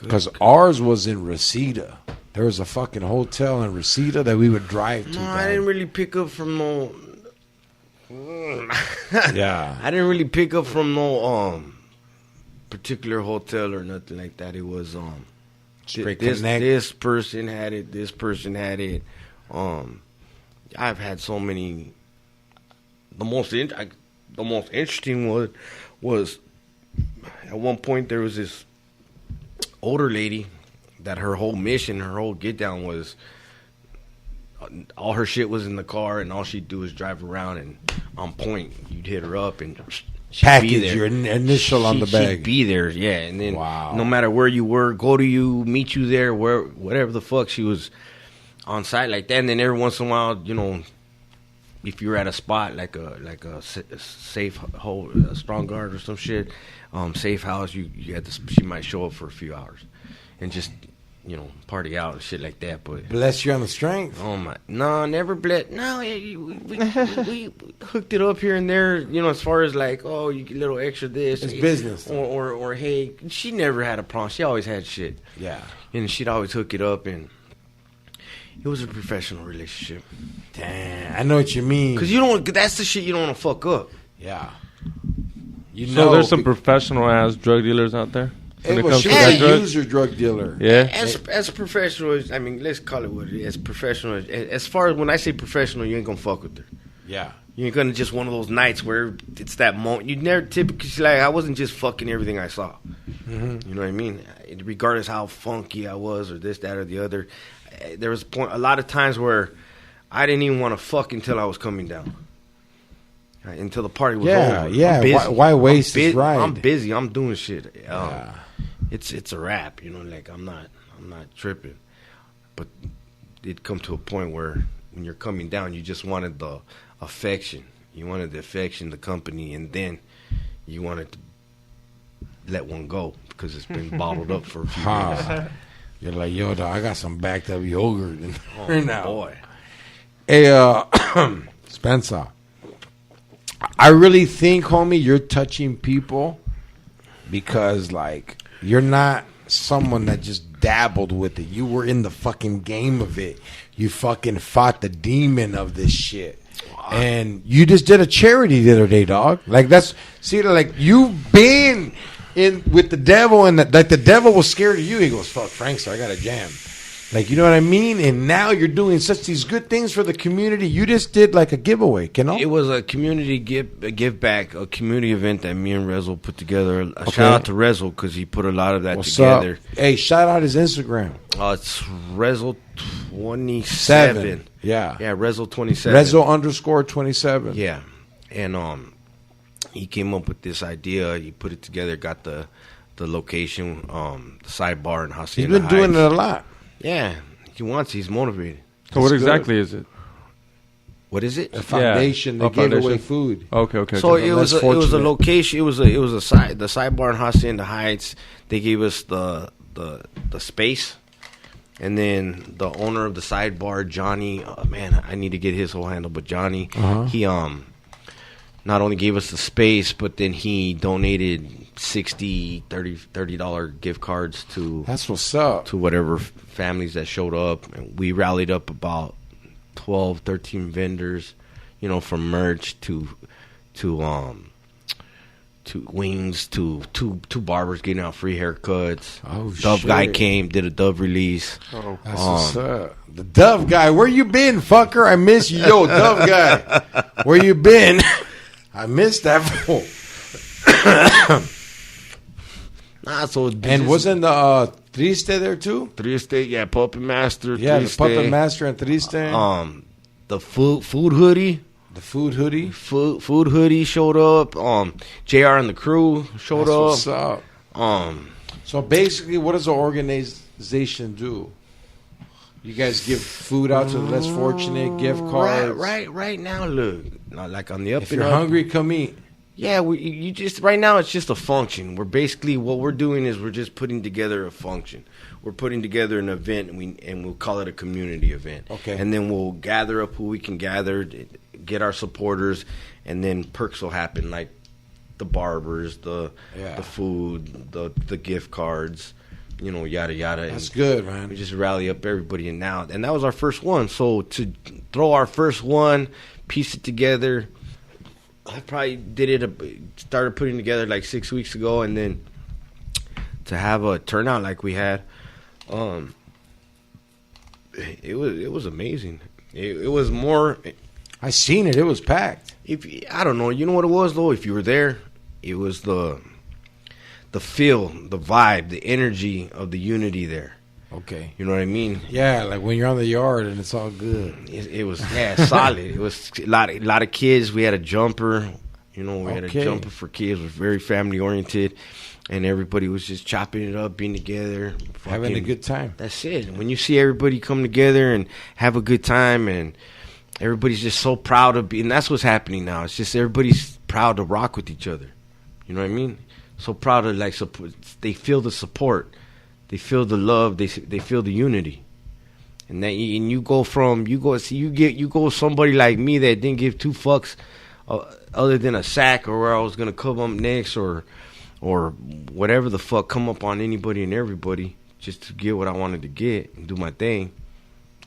Speaker 1: Because ours was in Reseda. There was a fucking hotel in Reseda that we would drive to.
Speaker 3: No, I didn't really pick up from no.
Speaker 1: Yeah,
Speaker 3: I didn't really pick up from no particular hotel or nothing like that. It was
Speaker 1: straight connect.
Speaker 3: This person had it. This person had it. I've had so many. The most interesting was at one point there was this older lady that her whole mission, her whole get down was all her shit was in the car and all she'd do is drive around and on point you'd hit her up and she'd
Speaker 1: package
Speaker 3: be there.
Speaker 1: Your initial on the bag.
Speaker 3: She'd be there, yeah, and then
Speaker 1: wow.
Speaker 3: No matter where you were, go to you, meet you there, whatever the fuck, she was on site like that. And then every once in a while, you know, if you're at a spot like a safe hold, a strong guard or some shit, safe house, you had to, she might show up for a few hours and just, you know, party out and shit like that. But
Speaker 1: bless you on the strength.
Speaker 3: Oh my, no, never bless. No, we hooked it up here and there. You know, as far as like, oh, you get a little extra this.
Speaker 1: It's business.
Speaker 3: Or hey, she never had a problem. She always had shit.
Speaker 1: Yeah,
Speaker 3: and she'd always hook it up, and it was a professional relationship.
Speaker 1: Damn, I know what you mean.
Speaker 3: Because you don't. That's the shit you don't want to fuck up.
Speaker 1: Yeah.
Speaker 2: You know, so there's some professional ass drug dealers out there.
Speaker 1: Hey, well, she was a user drug dealer.
Speaker 3: Yeah. As a professional, I mean, let's call it what it is. Professional. As far as when I say professional, you ain't gonna fuck with her.
Speaker 1: Yeah.
Speaker 3: You ain't gonna just one of those nights where it's that moment. You never typically like I wasn't just fucking everything I saw. Mm-hmm. You know what I mean? Regardless how funky I was or this, that, or the other, there was a lot of times where I didn't even want to fuck until I was coming down. Until the party was over.
Speaker 1: Yeah. Why waste this ride?
Speaker 3: I'm busy. I'm doing shit. It's a wrap. You know, like I'm not tripping. But it come to a point where when you're coming down, you just wanted the affection. You wanted the affection, the company, and then you wanted to let one go because it's been bottled up for a few years.
Speaker 1: You're like, yo, dog, I got some backed up yogurt
Speaker 3: right now. Boy.
Speaker 1: Hey, Spencer. I really think, homie, you're touching people because, like, you're not someone that just dabbled with it. You were in the fucking game of it. You fucking fought the demon of this shit. Wow. And you just did a charity the other day, dog. Like, that's, see, like, you've been in with the devil, and like the devil was scared of you. He goes, fuck, Frankster, I got a jam. Like, you know what I mean? And now you're doing such these good things for the community. You just did like a giveaway, you know?
Speaker 3: It was a community give back, a community event that me and Rezo put together. Shout out to Rezo because he put a lot of that together.
Speaker 1: Up? Hey, shout out his Instagram.
Speaker 3: It's Rezo27.
Speaker 1: Yeah.
Speaker 3: Yeah, Rezo27.
Speaker 1: Rezo_27.
Speaker 3: Yeah. And he came up with this idea. He put it together, got the location, the sidebar in Hacienda
Speaker 1: He's been doing it a lot.
Speaker 3: Yeah, he's motivated.
Speaker 2: So what exactly is it?
Speaker 3: What is it?
Speaker 1: A foundation. They gave away food.
Speaker 2: Okay.
Speaker 3: So it was a location. It was the sidebar in Hacienda Heights. They gave us the space, and then the owner of the sidebar, Johnny. Man, I need to get his whole handle, but Johnny, he not only gave us the space, but then he donated $30 gift cards to
Speaker 1: that's what's up
Speaker 3: to whatever families that showed up, and we rallied up about 13 vendors, you know, from merch to wings to two barbers getting out free haircuts. Dove guy came, did a Dove release.
Speaker 1: That's what's up. The Dove guy, where you been, fucker? I miss you. Yo, Dove guy, where you been? I missed that fool. And wasn't Triste there too?
Speaker 3: Triste, yeah, Puppet Master.
Speaker 1: Yeah,
Speaker 3: Triste.
Speaker 1: The Puppet Master and Triste.
Speaker 3: The food hoodie.
Speaker 1: The food hoodie.
Speaker 3: Food hoodie showed up. JR and the crew showed up.
Speaker 1: What's up? So basically, what does the organization do? You guys give food out to the less fortunate, gift cards.
Speaker 3: Right now, look, like on the up.
Speaker 1: If you're hungry, come eat.
Speaker 3: Yeah, you just right now it's just a function. We're basically what we're doing is we're just putting together a function. We're putting together an event, and we'll call it a community event.
Speaker 1: Okay.
Speaker 3: And then we'll gather up who we can gather, get our supporters, and then perks will happen like the barbers, the food, the gift cards, Yada yada.
Speaker 1: That's good, man.
Speaker 3: We just rally up everybody, and that was our first one. So to throw our first one, piece it together. I probably started putting together like 6 weeks ago, and then to have a turnout like we had, it was amazing. It was more.
Speaker 1: I seen it. It was packed.
Speaker 3: I don't know. You know what it was though? If you were there, it was the feel, the vibe, the energy of the unity there.
Speaker 1: Okay.
Speaker 3: You know what I mean?
Speaker 1: Yeah, like when you're on the yard and it's all good.
Speaker 3: It was solid. It was a lot of kids. We had a jumper. We had a jumper for kids. It was very family oriented, and everybody was just chopping it up, being together,
Speaker 1: having a good time.
Speaker 3: That's it. When you see everybody come together and have a good time, and everybody's just so proud of being. That's what's happening now. It's just everybody's proud to rock with each other. You know what I mean? So proud of support. They feel the support. They feel the love. They feel the unity, and you go somebody like me that didn't give two fucks other than a sack or where I was gonna come up next or whatever the fuck, come up on anybody and everybody just to get what I wanted to get and do my thing.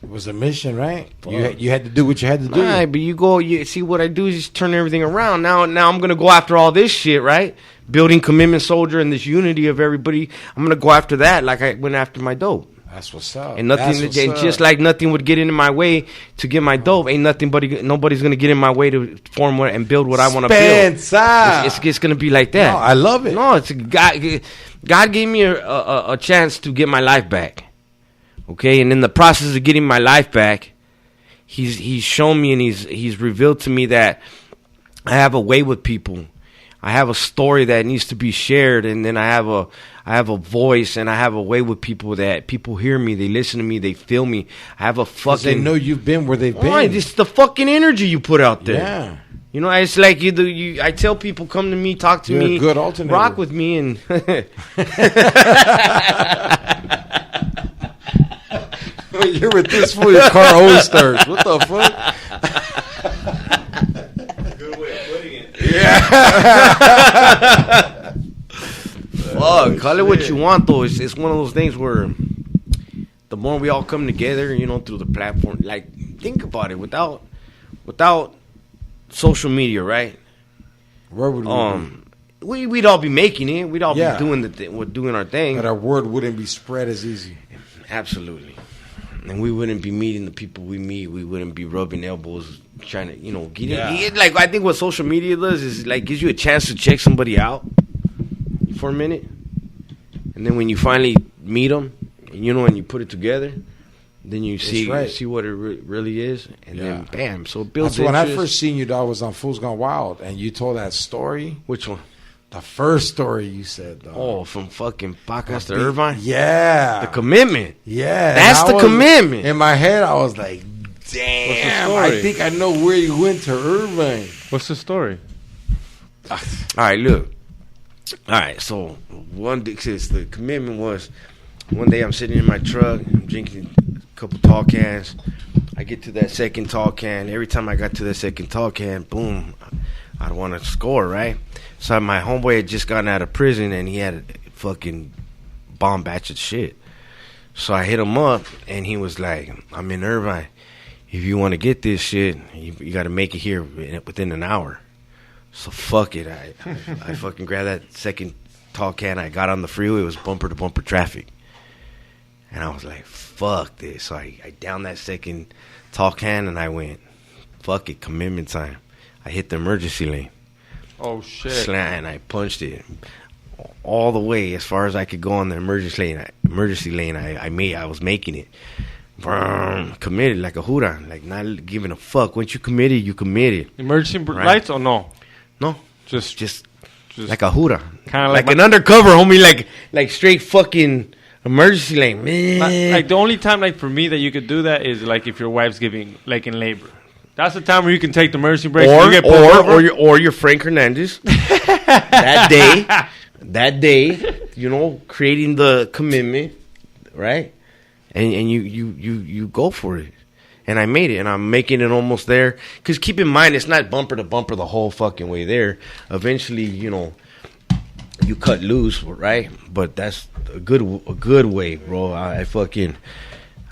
Speaker 1: It was a mission, right? You had to do what you had to do.
Speaker 3: Right, but you see what I do is just turn everything around. Now I'm gonna go after all this shit, right? Building commitment soldier and this unity of everybody. I'm gonna go after that like I went after my dope.
Speaker 1: That's what's up.
Speaker 3: And just like nothing would get in my way to get my dope, ain't nobody's gonna get in my way to form and build what I want to build. It's gonna be like that.
Speaker 1: No, I love it.
Speaker 3: No, it's God gave me a chance to get my life back. Okay, and in the process of getting my life back, he's shown me and he's revealed to me that I have a way with people. I have a story that needs to be shared, and then I have a voice, and I have a way with people that people hear me, they listen to me, they feel me. I have a fucking.
Speaker 1: They know you've been where they've been.
Speaker 3: It's the fucking energy you put out there.
Speaker 1: Yeah.
Speaker 3: It's like I tell people, come to me, talk to me,
Speaker 1: You're a good alternator.
Speaker 3: Rock with me, and.
Speaker 1: You're with this fool, your car always starts. What the fuck?
Speaker 2: Good way of putting it.
Speaker 3: Yeah. Fuck, call it what you want, though. It's one of those things where the more we all come together, through the platform, like, think about it. Without social media, right?
Speaker 1: Where would we be?
Speaker 3: We'd all be making it. We'd all be doing doing our thing.
Speaker 1: But our word wouldn't be spread as easy.
Speaker 3: Absolutely. And we wouldn't be meeting the people we meet. We wouldn't be rubbing elbows, trying to, get it. Like, I think what social media does is, like, gives you a chance to check somebody out for a minute. And then when you finally meet them, and you put it together, then you see what it really is. And then, bam, so it builds
Speaker 1: interest. When I first seen you, dog, was on Foos Gone Wild, and you told that story.
Speaker 3: Which one?
Speaker 1: The first story you said, dog.
Speaker 3: Oh, from fucking Pacas to Irvine?
Speaker 1: Yeah.
Speaker 3: The commitment.
Speaker 1: Yeah.
Speaker 3: That's the commitment.
Speaker 1: In my head, I was like, damn, I think I know where you went to Irvine.
Speaker 2: What's the story?
Speaker 3: All right, look. All right, so the commitment was one day I'm sitting in my truck, I'm drinking a couple tall cans. I get to that second tall can. Every time I got to that second tall can, boom, I'd want to score, right? So my homeboy had just gotten out of prison, and he had a fucking bomb batch of shit. So I hit him up, and he was like, I'm in Irvine. If you want to get this shit, you got to make it here within an hour. So fuck it. I fucking grabbed that second tall can. I got on the freeway. It was bumper-to-bumper traffic. And I was like, fuck this. So I downed that second tall can, and I went, fuck it, commitment time. I hit the emergency lane.
Speaker 2: Oh, shit.
Speaker 3: And I punched it all the way as far as I could go on the emergency lane. I was making it. Committed like a hoorah, like not giving a fuck. Once you committed, you committed.
Speaker 2: Emergency lights or no?
Speaker 3: No.
Speaker 2: Just
Speaker 3: like a hoorah.
Speaker 2: Kind of
Speaker 3: like an undercover, homie, like straight fucking emergency lane. Man.
Speaker 2: Like the only time, like for me, that you could do that is like if your wife's giving, like in labor. That's the time where you can take the emergency break.
Speaker 3: Or you're Frank Hernandez. that day, creating the commitment, right? And you go for it. And I made it, and I'm making it almost there. Because keep in mind, it's not bumper to bumper the whole fucking way there. Eventually, you cut loose, right? But that's a good way, bro. I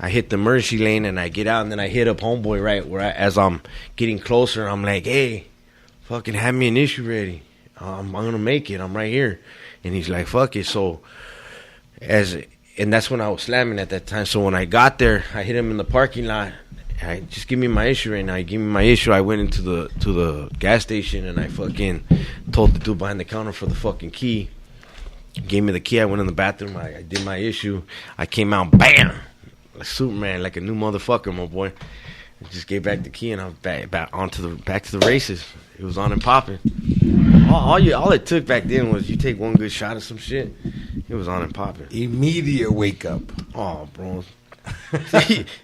Speaker 3: hit the emergency lane and I get out and then I hit up homeboy right where as I'm getting closer. I'm like, hey, fucking have me an issue ready. I'm gonna make it. I'm right here. And he's like, fuck it. So and that's when I was slamming at that time. So when I got there, I hit him in the parking lot. I just give me my issue right now. He gave me my issue. I went into the gas station and I fucking told the dude behind the counter for the fucking key. He gave me the key. I went in the bathroom. I did my issue. I came out, bam, like Superman, like a new motherfucker, my boy. I just gave back the key and I was back to the races. It was on and popping. All it took back then was you take one good shot of some shit. It was on and popping.
Speaker 1: Immediate wake up.
Speaker 3: Oh, bro.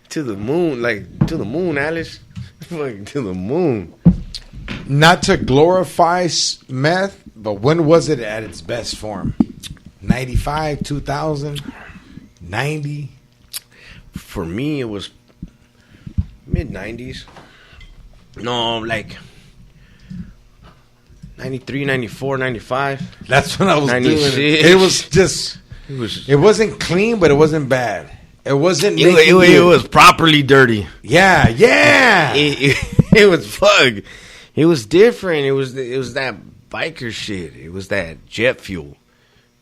Speaker 3: To the moon, Alice. Fucking to the moon.
Speaker 1: Not to glorify meth, but when was it at its best form? 95, 2000, 90?
Speaker 3: For me, it was mid-90s. No, like 93, 94, 95.
Speaker 1: That's when I was 96. Doing it. It was just... It wasn't clean, but it wasn't bad. It wasn't.
Speaker 3: It was properly dirty.
Speaker 1: Yeah.
Speaker 3: It was fug. It was different. It was that biker shit. It was that jet fuel.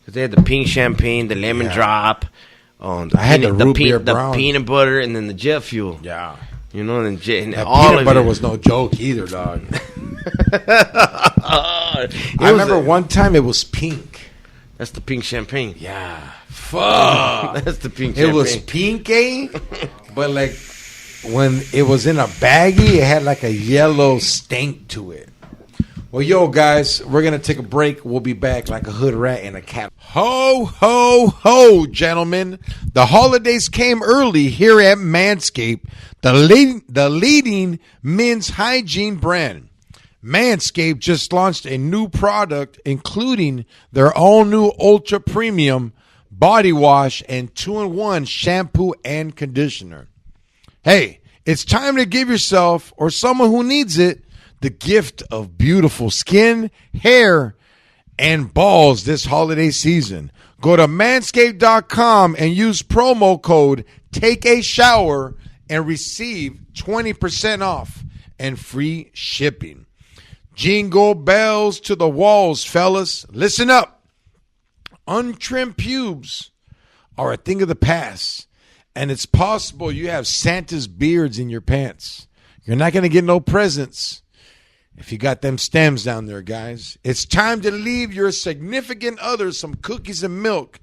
Speaker 3: Cause they had the pink champagne, the lemon drop,
Speaker 1: I had the root beer brown,
Speaker 3: the peanut butter, and then the jet fuel.
Speaker 1: Yeah,
Speaker 3: you know, and
Speaker 1: all peanut butter was no joke either, dog. I remember one time it was pink.
Speaker 3: That's the pink champagne.
Speaker 1: Yeah. Fuck.
Speaker 3: That's the pink champagne.
Speaker 1: It was pink, but like when it was in a baggie, it had like a yellow stink to it. Well, yo, guys, we're going to take a break. We'll be back like a hood rat in a cat. Ho, ho, ho, gentlemen. The holidays came early here at Manscaped, the leading men's hygiene brand. Manscaped just launched a new product, including their all-new Ultra Premium body wash and 2-in-1 shampoo and conditioner. Hey, it's time to give yourself or someone who needs it the gift of beautiful skin, hair, and balls this holiday season. Go to manscaped.com and use promo code TAKEASHOWER and receive 20% off and free shipping. Jingle bells to the walls, fellas. Listen up. Untrimmed pubes are a thing of the past, and it's possible you have Santa's beards in your pants. You're not going to get no presents if you got them stems down there, guys. It's time to leave your significant other some cookies and milk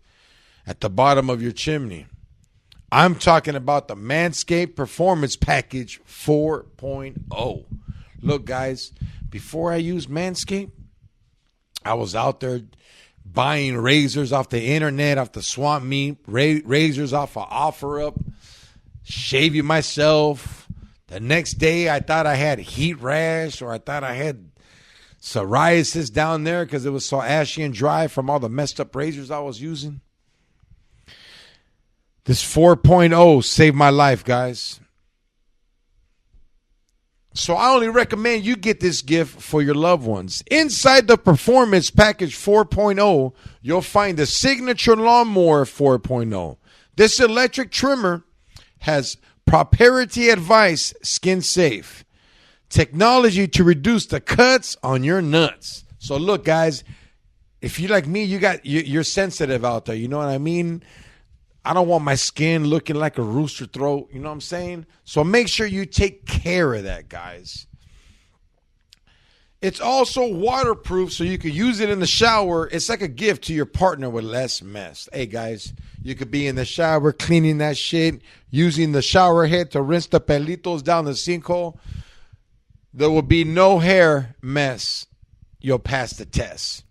Speaker 1: at the bottom of your chimney. I'm talking about the Manscaped Performance Package 4.0. Look, guys, before I used Manscaped, I was out there buying razors off the internet, off the swamp meet, razors off of OfferUp, shaving myself. The next day, I thought I had heat rash or I thought I had psoriasis down there because it was so ashy and dry from all the messed up razors I was using. This 4.0 saved my life, guys. So I only recommend you get this gift for your loved ones. Inside the Performance Package 4.0, you'll find the Signature Lawnmower 4.0. This electric trimmer has proprietary advice, skin safe. Technology to reduce the cuts on your nuts. So look, guys, if you like me, you're sensitive out there. You know what I mean? I don't want my skin looking like a rooster throat. You know what I'm saying? So make sure you take care of that, guys. It's also waterproof, so you can use it in the shower. It's like a gift to your partner with less mess. Hey, guys, you could be in the shower cleaning that shit, using the shower head to rinse the pelitos down the sinkhole. There will be no hair mess. You'll pass the test.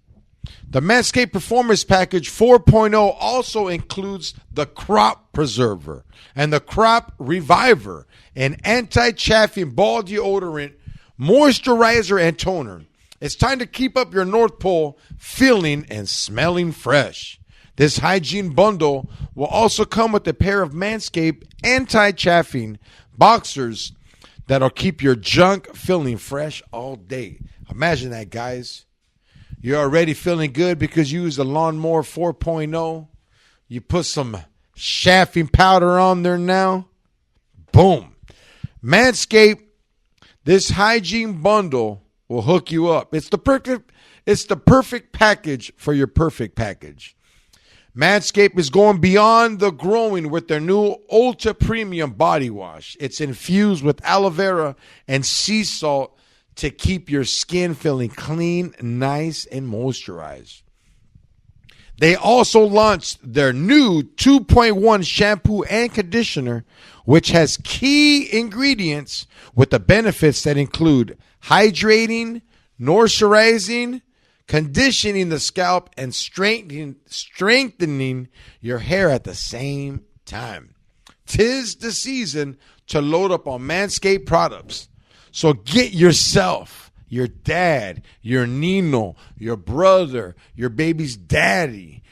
Speaker 1: The Manscaped Performance Package 4.0 also includes the Crop Preserver and the Crop Reviver, an anti-chaffing ball deodorant, moisturizer, and toner. It's time to keep up your North Pole feeling and smelling fresh. This hygiene bundle will also come with a pair of Manscaped anti-chaffing boxers that'll keep your junk feeling fresh all day. Imagine that, guys. You're already feeling good because you use the Lawnmower 4.0. You put some chaffing powder on there now. Boom. Manscaped, this hygiene bundle will hook you up. It's the perfect package for your perfect package. Manscaped is going beyond the growing with their new Ultra Premium Body Wash. It's infused with aloe vera and sea salt to keep your skin feeling clean, nice, and moisturized. They also launched their new 2.1 shampoo and conditioner, which has key ingredients with the benefits that include hydrating, moisturizing, conditioning the scalp, and strengthening your hair at the same time. 'Tis the season to load up on Manscaped products. So get yourself, your dad, your Nino, your brother, your baby's daddy,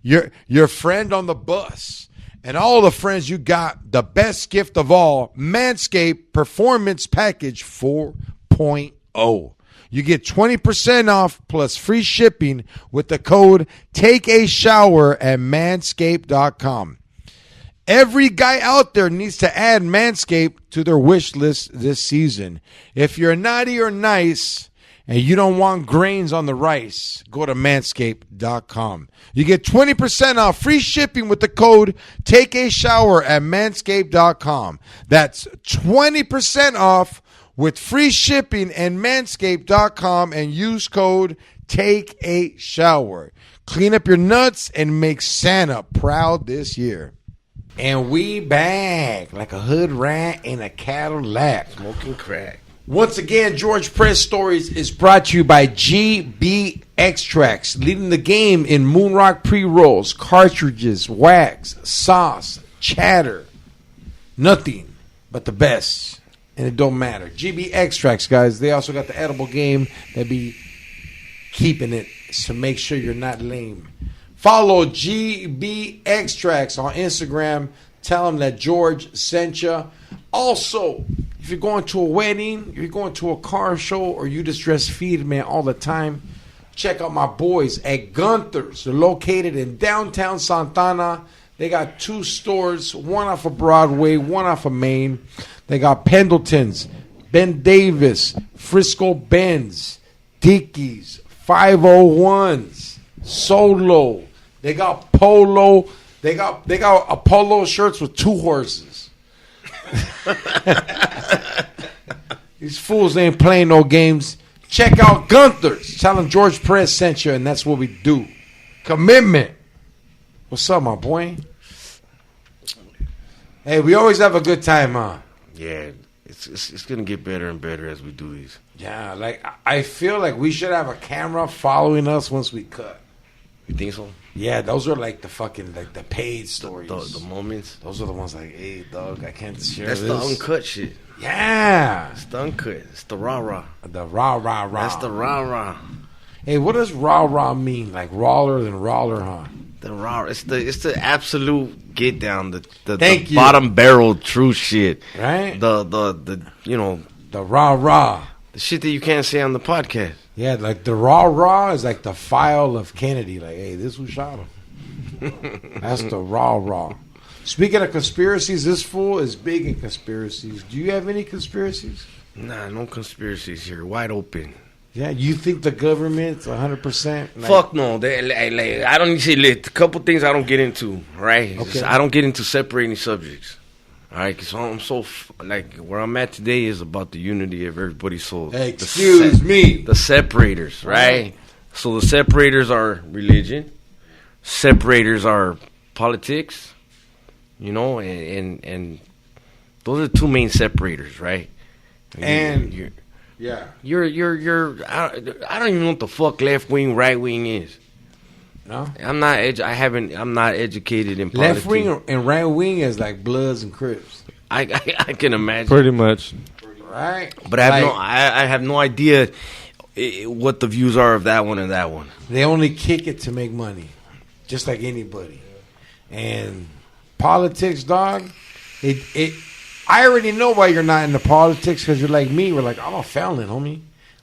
Speaker 1: your friend on the bus, and all the friends you got, the best gift of all, Manscaped Performance Package 4.0. You get 20% off plus free shipping with the code TakeAShower at manscaped.com. Every guy out there needs to add Manscaped to their wish list this season. If you're naughty or nice and you don't want grains on the rice, go to manscaped.com. You get 20% off free shipping with the code TakeAShower at manscaped.com. That's 20% off with free shipping and manscaped.com, and use code TakeAShower. Clean up your nuts and make Santa proud this year. And we back like a hood rat in a Cadillac.
Speaker 3: Smoking crack.
Speaker 1: Once again, George Press Stories is brought to you by GB Extracts, leading the game in Moonrock pre-rolls, cartridges, wax, sauce, chatter. Nothing but the best. And it don't matter. GB Extracts, guys. They also got the edible game that be keeping it, so make sure you're not lame. Follow GB Extracts on Instagram. Tell them that George sent you. Also, if you're going to a wedding, you're going to a car show, or you just dress feed man all the time, check out my boys at Gunther's. They're located in downtown Santana. They got 2 stores, one off of Broadway, one off of Main. They got Pendleton's, Ben Davis, Frisco Benz, Dickies, 501s, Solo. They got Polo. They got a Polo shirts with 2 horses. These fools ain't playing no games. Check out Gunther's. Tell them George Perez sent you, and that's what we do. Commitment. What's up, my boy? Hey, we always have a good time, huh?
Speaker 3: Yeah, it's gonna get better and better as we do these.
Speaker 1: Yeah, like I feel like we should have a camera following us once we cut.
Speaker 3: You think so?
Speaker 1: Yeah, those are like the fucking the paid stories.
Speaker 3: The moments.
Speaker 1: Those are the ones like, hey, dog, I can't share
Speaker 3: That's
Speaker 1: this.
Speaker 3: the uncut shit.
Speaker 1: Yeah.
Speaker 3: It's the uncut. It's the rah-rah.
Speaker 1: The rah-rah-rah.
Speaker 3: That's the rah-rah.
Speaker 1: Hey, what does rah-rah mean? Like raller than roller, huh?
Speaker 3: The raw, it's the absolute get down, the bottom barrel true shit,
Speaker 1: right?
Speaker 3: The you know
Speaker 1: the rah,
Speaker 3: the shit that you can't say on the podcast.
Speaker 1: Yeah, like the rah is like the file of Kennedy. Like, hey, this who shot him. That's the rah. Speaking of conspiracies, this fool is big in conspiracies. Do you have any conspiracies?
Speaker 3: Nah, no conspiracies here. Wide open.
Speaker 1: Yeah, you think the government's 100%?
Speaker 3: Fuck no. I don't see a couple things I don't get into, right?
Speaker 1: Okay.
Speaker 3: I don't get into separating subjects, all right? Because I'm so, where I'm at today is about the unity of everybody's soul.
Speaker 1: Hey, excuse me.
Speaker 3: The separators, right? So the separators are religion. Separators are politics, you know, and those are the 2 main separators, right?
Speaker 1: And... yeah,
Speaker 3: you're. I don't even know what the fuck left wing, right wing is.
Speaker 1: No,
Speaker 3: I'm not. I'm not educated in politics.
Speaker 1: Left wing and right wing is like Bloods and Crips.
Speaker 3: I can imagine.
Speaker 2: Pretty much,
Speaker 1: right?
Speaker 3: But I have no idea what the views are of that one and that one.
Speaker 1: They only kick it to make money, just like anybody. And politics, dog. I already know why you're not into politics, because you're like me. We're like, I'm a felon, homie.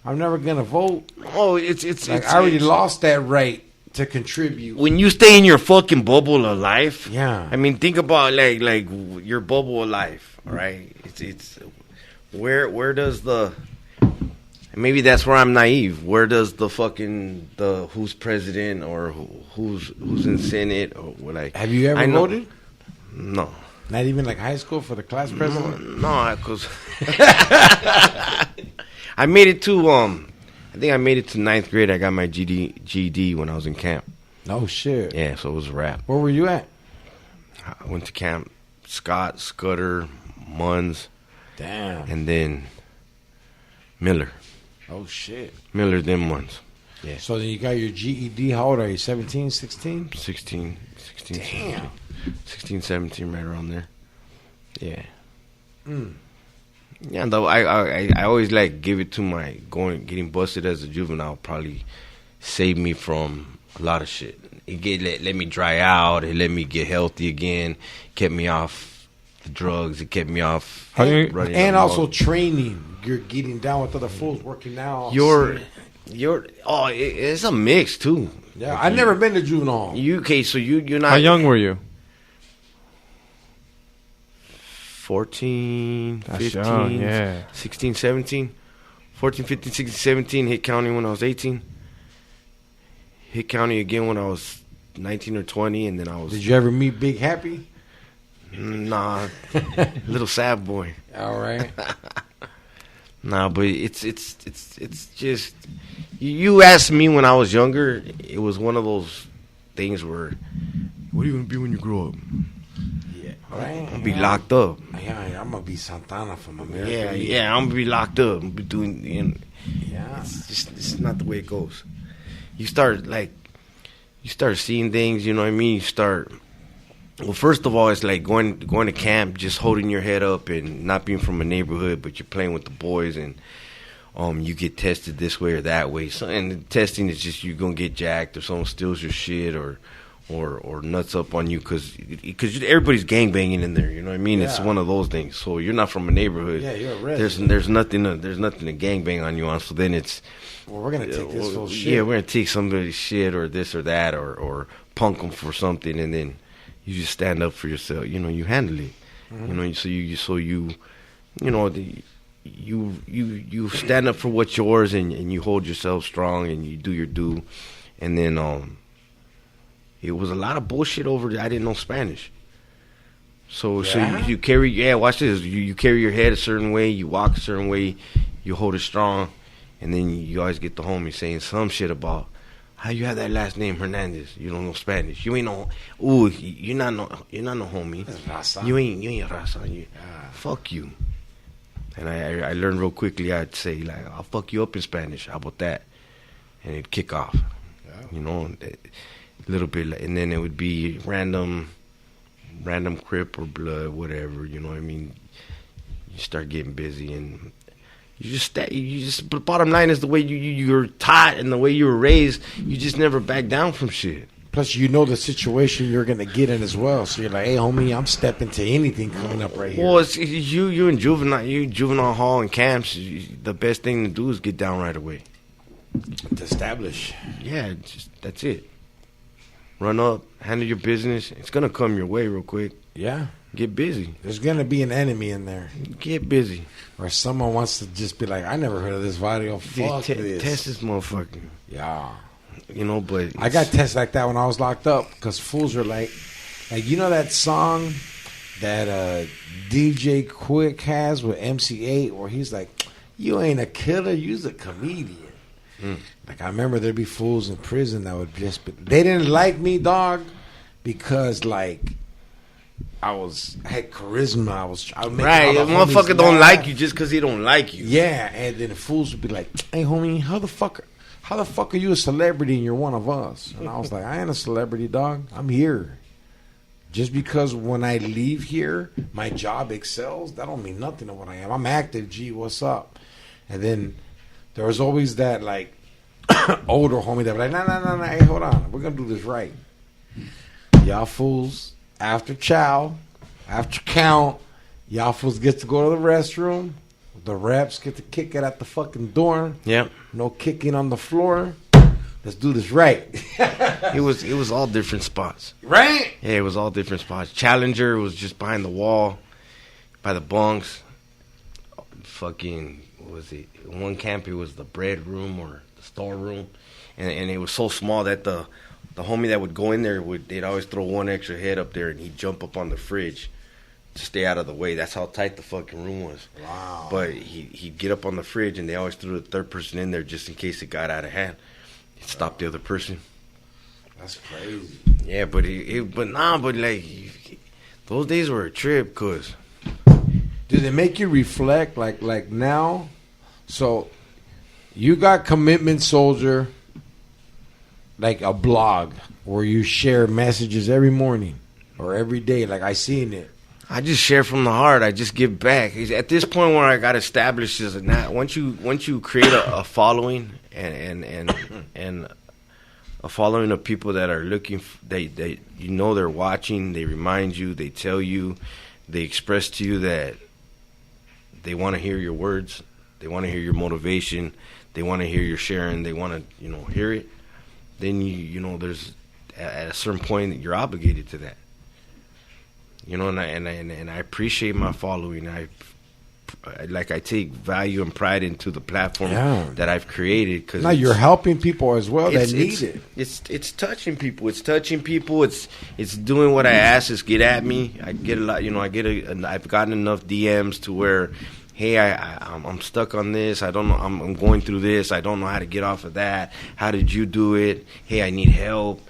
Speaker 1: I'm never gonna vote.
Speaker 3: Oh, it's
Speaker 1: I already lost that right to contribute.
Speaker 3: When you stay in your fucking bubble of life,
Speaker 1: yeah.
Speaker 3: I mean, think about like your bubble of life, all right? It's where does the maybe that's where I'm naive. Where does the fucking who's president or who's in Senate or what? Like,
Speaker 1: have you ever voted?
Speaker 3: No.
Speaker 1: Not even like high school for the class president?
Speaker 3: No, because I made it to I think I made it to 9th grade. I got my GED when I was in camp.
Speaker 1: Oh shit!
Speaker 3: Yeah, so it was a wrap.
Speaker 1: Where were you at?
Speaker 3: I went to camp Scott, Scudder, Munns.
Speaker 1: Damn.
Speaker 3: And then Miller.
Speaker 1: Oh shit.
Speaker 3: Miller, then Munns. Yeah.
Speaker 1: So then you got your GED. How old are you? 17, 16?
Speaker 3: 16.
Speaker 1: Damn.
Speaker 3: 16, 17, right around there. Yeah.
Speaker 1: Mm.
Speaker 3: Yeah, though I always like give it to getting busted as a juvenile probably saved me from a lot of shit. It let me dry out. It let me get healthy again. Kept me off the drugs. It kept me off running.
Speaker 1: And also training. You're getting down with other fools, working out.
Speaker 3: It's a mix too.
Speaker 1: Yeah, I've never been to juvenile.
Speaker 3: So you're not.
Speaker 2: How young were you?
Speaker 3: 14,
Speaker 2: That's
Speaker 3: 15,
Speaker 2: young, yeah.
Speaker 3: 16, 17. 14, 15, 16, 17. Hit county when I was 18. Hit county again when I was 19 or 20, and then I was.
Speaker 1: Did you ever meet Big Happy?
Speaker 3: Nah, little sad boy.
Speaker 1: All right.
Speaker 3: Nah, but it's just you asked me when I was younger. It was one of those things where, what are you gonna be when you grow up?
Speaker 1: Yeah, right.
Speaker 3: I'm gonna be locked up.
Speaker 1: Yeah, I'm gonna be Santana from America.
Speaker 3: Yeah, I'm gonna be locked up. I'm gonna be doing.
Speaker 1: Yeah,
Speaker 3: it's not the way it goes. You start seeing things. You know what I mean? You start. Well, first of all, it's like going to camp, just holding your head up and not being from a neighborhood, but you're playing with the boys, and you get tested this way or that way. So, and the testing is just you're gonna get jacked, or someone steals your shit, or nuts up on you because everybody's gangbanging in there. You know what I mean? Yeah. It's one of those things. So you're not from a neighborhood.
Speaker 1: Yeah, you're a resident.
Speaker 3: There's nothing to gangbang on you on. So then it's.
Speaker 1: Well, we're gonna take this full shit.
Speaker 3: Yeah, we're gonna take somebody's shit or this or that or punk them for something, and then. You just stand up for yourself. You know, you handle it. Mm-hmm. You stand up for what's yours, and you hold yourself strong, and you do your due. And then it was a lot of bullshit over there. I didn't know Spanish. So you carry watch this. You carry your head a certain way, you walk a certain way, you hold it strong, and then you always get the homie saying some shit about how you have that last name Hernandez? You don't know Spanish. You ain't no. Ooh, you're not no homie. You ain't raza. Fuck you. And I learned real quickly. I'd say like, I'll fuck you up in Spanish. How about that? And it'd kick off. Yeah. You know, a little bit, and then it would be random Crip or blood, whatever. You know what I mean? You start getting busy and. You just. But bottom line is the way you're taught and the way you were raised. You just never back down from shit.
Speaker 1: Plus, you know the situation you're gonna get in as well. So you're like, hey, homie, I'm stepping to anything coming up right here.
Speaker 3: Well, it's you in juvenile hall and camps. The best thing to do is get down right away.
Speaker 1: To establish.
Speaker 3: Yeah, that's it. Run up, handle your business. It's gonna come your way real quick.
Speaker 1: Yeah.
Speaker 3: Get busy.
Speaker 1: There's going to be an enemy in there.
Speaker 3: Get busy.
Speaker 1: Or someone wants to just be like, I never heard of this video. Fuck this.
Speaker 3: Test this motherfucker.
Speaker 1: Yeah.
Speaker 3: You know, but...
Speaker 1: I got tests like that when I was locked up because fools are like, you know that song that DJ Quick has with MC8 where he's like, you ain't a killer, you's a comedian. Like, I remember there'd be fools in prison that would just be... They didn't like me, dog, because, like... I had charisma. I would make
Speaker 3: right. A motherfucker don't like you just because he don't like you.
Speaker 1: Yeah, and then the fools would be like, "Hey, homie, how the fuck are you a celebrity and you're one of us?" And I was like, "I ain't a celebrity, dog. I'm here. Just because when I leave here, my job excels, that don't mean nothing to what I am. I'm active. Gee, what's up?" And then there was always that like older homie that was like, "No, hey, hold on, we're gonna do this right. Y'all fools." After chow, after count, y'all fools get to go to the restroom. The reps get to kick it at the fucking door.
Speaker 3: Yeah.
Speaker 1: No kicking on the floor. Let's do this right.
Speaker 3: It was all different spots.
Speaker 1: Right?
Speaker 3: Yeah, it was all different spots. Challenger was just behind the wall, by the bunks. Fucking, what was it? One camp, it was the bread room or the store room. And it was so small that the homie that would go in there, they'd always throw one extra head up there and he'd jump up on the fridge to stay out of the way. That's how tight the fucking room was.
Speaker 1: Wow.
Speaker 3: But he'd get up on the fridge and they always threw the third person in there just in case it got out of hand. It'd stop the other person.
Speaker 1: That's crazy.
Speaker 3: Yeah, but like, those days were a trip, cause.
Speaker 1: Did it make you reflect, like now? So, you got Commitment Soldier, like a blog where you share messages every morning or every day, like I seen it.
Speaker 3: I just share from the heart. I just give back. At this point where I got established as once you create a following and a following of people that are looking, they you know they're watching, they remind you, they tell you, they express to you that they want to hear your words, they want to hear your motivation, they want to hear your sharing, they want to hear it. Then you know there's at a certain point that you're obligated to that. And I appreciate my following. I take value and pride into the platform that I've created. Cause
Speaker 1: now you're helping people as well that need it.
Speaker 3: It's touching people. It's touching people. It's doing what I ask. It's get at me. I get a lot. I've gotten enough DMs to where, hey, I'm stuck on this. I don't know. I'm going through this. I don't know how to get off of that. How did you do it? Hey, I need help.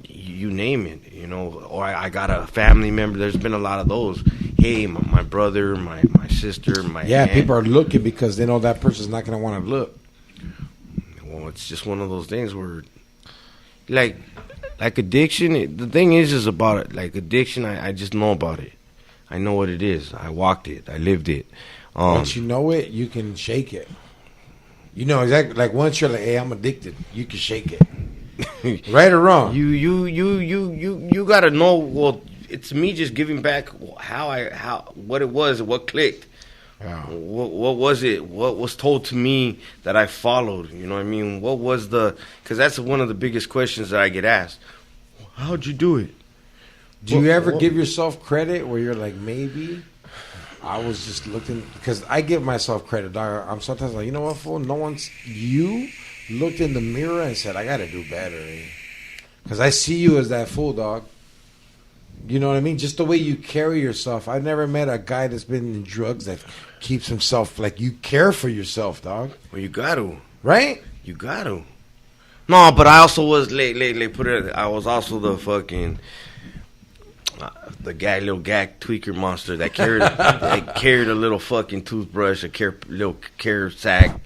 Speaker 3: You name it, or I got a family member. There's been a lot of those. Hey, my brother, my sister, my aunt.
Speaker 1: People are looking because they know that person's not going to want to look.
Speaker 3: Well, it's just one of those things where, like addiction. The thing is about it. Like addiction, I just know about it. I know what it is. I walked it. I lived it.
Speaker 1: Once you know it, you can shake it. You know exactly. Like once you're like, hey, I'm addicted, you can shake it. Right or wrong?
Speaker 3: You gotta know. Well, it's me just giving back what it was, what clicked. Yeah. What was it? What was told to me that I followed? You know what I mean? What was because that's one of the biggest questions that I get asked. How'd you do it?
Speaker 1: Do you ever give yourself credit where you're like, maybe I was just looking? Because I give myself credit. I'm sometimes like, you know what, fool? No one's you. Looked in the mirror and said, I got to do better. Because I see you as that fool, dog. You know what I mean? Just the way you carry yourself. I've never met a guy that's been in drugs that keeps himself like you care for yourself, dog.
Speaker 3: Well, you got to.
Speaker 1: Right?
Speaker 3: You got to. No, but I also was, I was also the fucking, little gag tweaker monster that carried a little fucking toothbrush, little care sack.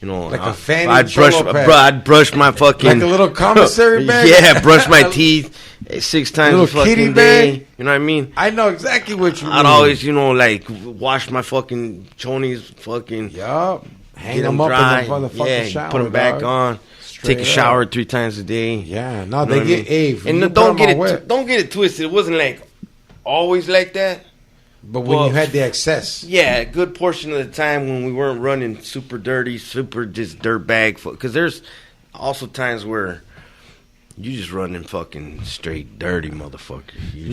Speaker 1: Like a fanny
Speaker 3: I'd brush my fucking...
Speaker 1: Like a little commissary bag?
Speaker 3: Yeah, brush my teeth 6 times a fucking
Speaker 1: kitty
Speaker 3: day.
Speaker 1: Bag?
Speaker 3: You know what I mean?
Speaker 1: I know exactly what you mean.
Speaker 3: I'd always, wash my fucking chonies fucking...
Speaker 1: Yup. Hang them up dry. In the motherfucking shower,
Speaker 3: put them back on. Straight take a shower 3 times a day.
Speaker 1: Yeah, no, they get... Hey,
Speaker 3: and don't get it twisted. It wasn't like always like that.
Speaker 1: But when you had the excess.
Speaker 3: Yeah, a good portion of the time when we weren't running super dirty, super just dirtbag. Because there's also times where you just running fucking straight dirty, motherfucker. You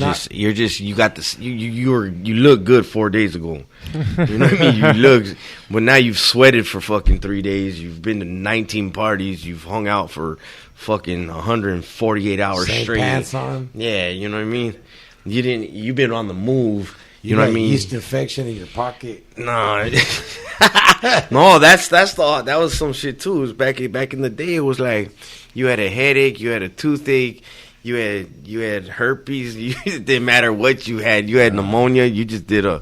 Speaker 3: look good 4 days ago. You know what I mean? But now you've sweated for fucking 3 days. You've been to 19 parties. You've hung out for fucking 148 hours
Speaker 1: Same
Speaker 3: straight.
Speaker 1: Pants on.
Speaker 3: Yeah, you know what I mean? You've been on the move.
Speaker 1: You know what I mean? Yeast infection in your pocket.
Speaker 3: No, no, that was some shit too. It was back in the day. It was like you had a headache, you had a toothache, you had herpes. It didn't matter what you had. You had pneumonia. You just you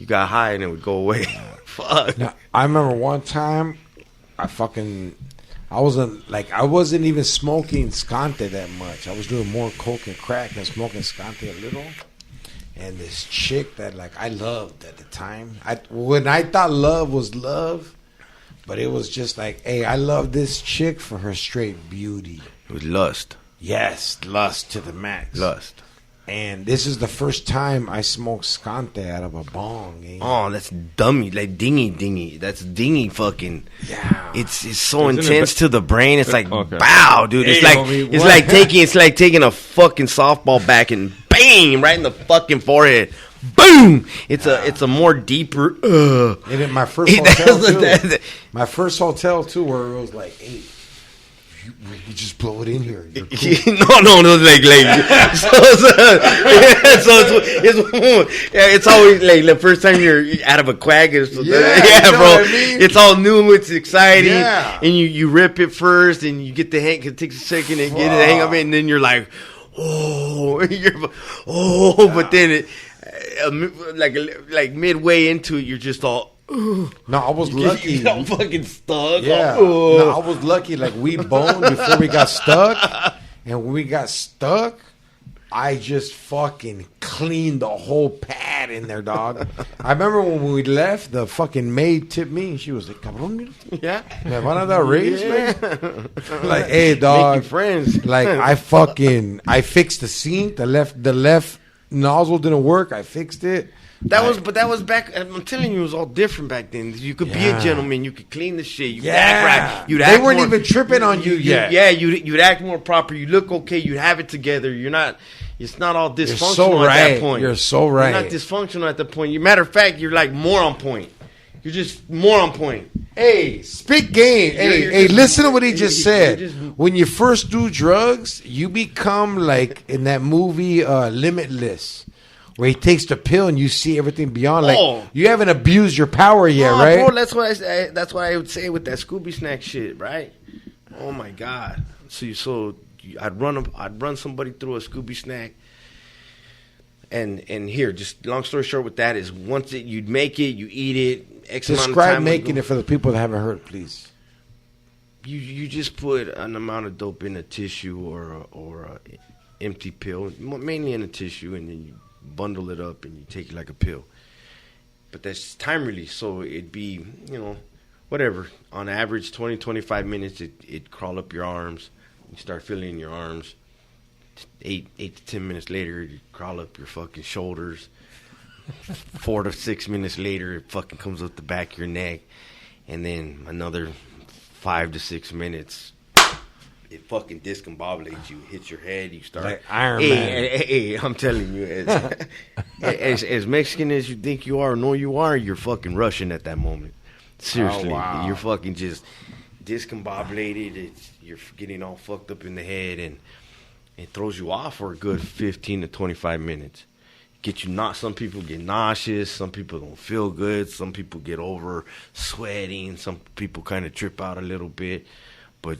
Speaker 3: got high and it would go away. Fuck.
Speaker 1: Now, I remember one time, I wasn't even smoking Scante that much. I was doing more coke and crack than smoking Scante a little. And this chick that I loved at the time. When I thought love was love, but it was just like, hey, I love this chick for her straight beauty.
Speaker 3: It was lust.
Speaker 1: Yes, lust to the max.
Speaker 3: Lust.
Speaker 1: And this is the first time I smoked skante out of a bong. Eh?
Speaker 3: Oh, that's dummy, like dingy. That's dingy fucking.
Speaker 1: Yeah,
Speaker 3: it's so intense to the brain. It's like, wow, dude. It's like taking a fucking softball back and bang right in the fucking forehead. Boom! It's a more deeper.
Speaker 1: And my first hotel too. My first hotel too, where it was like, hey. You just blow it in here. Cool.
Speaker 3: No, like it's always like the first time you're out of a quack. Bro. I mean? It's all new. It's exciting, and you rip it first, and you get the hang. It takes a second and get the hang of it, and then you're like, but then like midway into it, you're just all.
Speaker 1: No, I was lucky.
Speaker 3: I'm fucking stuck.
Speaker 1: Yeah. No, I was lucky. Like, we boned before we got stuck. And when we got stuck, I just fucking cleaned the whole pad in there, dog. I remember when we left, the fucking maid tipped me. And she was like, cabrón,
Speaker 3: yeah.
Speaker 1: Me van a dar raise, man. Like, hey, dog.
Speaker 3: Making friends.
Speaker 1: Like, I fixed the sink. The left nozzle didn't work. I fixed it.
Speaker 3: That was back. I'm telling you, it was all different back then. You could be a gentleman. You could clean the shit. You could act right.
Speaker 1: They weren't even tripping on you yet.
Speaker 3: Yeah, you'd act more proper. You look okay. You have it together. You're not. It's not all dysfunctional at that point.
Speaker 1: You're so right.
Speaker 3: You're not dysfunctional at that point. Matter of fact, you're like more on point. You're just more on point.
Speaker 1: Hey, spit game. Hey, listen to what he just said. When you first do drugs, you become like in that movie Limitless. Where he takes the pill and you see everything beyond. Like, you haven't abused your power yet, right?
Speaker 3: Bro, that's what I would say with that Scooby snack shit, right? Oh my God! So I'd run somebody through a Scooby snack, and here, just long story short, with that is once you'd make it, you eat it.
Speaker 1: Describe making it for the people that haven't heard, please.
Speaker 3: You just put an amount of dope in a tissue or a empty pill, mainly in a tissue, and then you bundle it up and you take it like a pill. But that's time release, so it'd be, whatever. On average, 20-25 minutes, it'd crawl up your arms. You start feeling your arms. 8 to 10 minutes later, it'd crawl up your fucking shoulders. 4 to 6 minutes later, it fucking comes up the back of your neck. And then another 5 to 6 minutes, it fucking discombobulates you, hits your head, you start
Speaker 1: like Iron Man.
Speaker 3: Hey, I'm telling you, as Mexican as you think you are or know you are, you're fucking Russian at that moment. Seriously, You're fucking just discombobulated. You're getting all fucked up in the head, and it throws you off for a good 15 to 25 minutes. Some people get nauseous, some people don't feel good, some people get over sweating, some people kind of trip out a little bit, but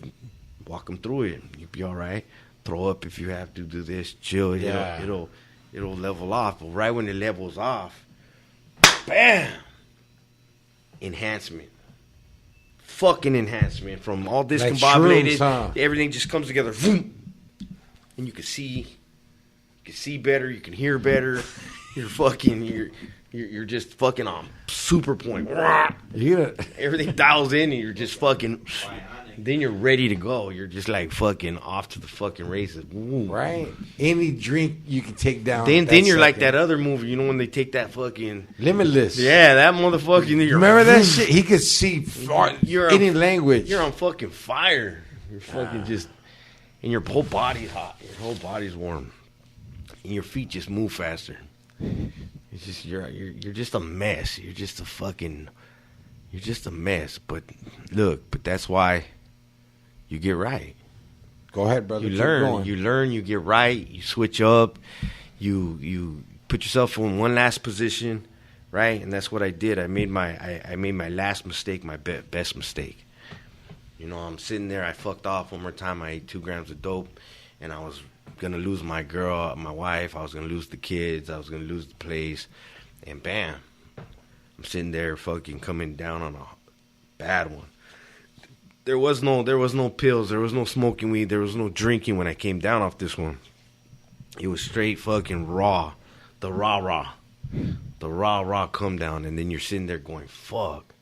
Speaker 3: walk them through it. You'll be all right. Throw up if you have to. Do this. Chill. Yeah. It'll level off. But right when it levels off, bam! Enhancement. Fucking enhancement. From all discombobulated, like everything just comes together. Vroom, and you can see better. You can hear better. You're just fucking on super point.
Speaker 1: Yeah.
Speaker 3: Everything dials in, and you're just fucking. Then you're ready to go. You're just like fucking off to the fucking races. Ooh.
Speaker 1: Right. Any drink you can take down.
Speaker 3: Then you're second. Like that other movie, when they take that fucking
Speaker 1: Limitless.
Speaker 3: Yeah, that motherfucking.
Speaker 1: Remember that shit? He could see any language.
Speaker 3: You're on fucking fire. You're fucking just, and your whole body's hot. Your whole body's warm, and your feet just move faster. It's just you're just a mess. You're just a mess. But that's why. You get right.
Speaker 1: Go ahead, brother.
Speaker 3: You learn, you get right, you switch up, you put yourself in one last position, right? And that's what I did. I made my last mistake my best mistake. I'm sitting there, I fucked off one more time, I ate 2 grams of dope, and I was gonna lose my girl, my wife, I was gonna lose the kids, I was gonna lose the place, and bam. I'm sitting there fucking coming down on a bad one. There was no pills. There was no smoking weed. There was no drinking when I came down off this one. It was straight fucking raw. The raw. The raw come down. And then you're sitting there going, fuck.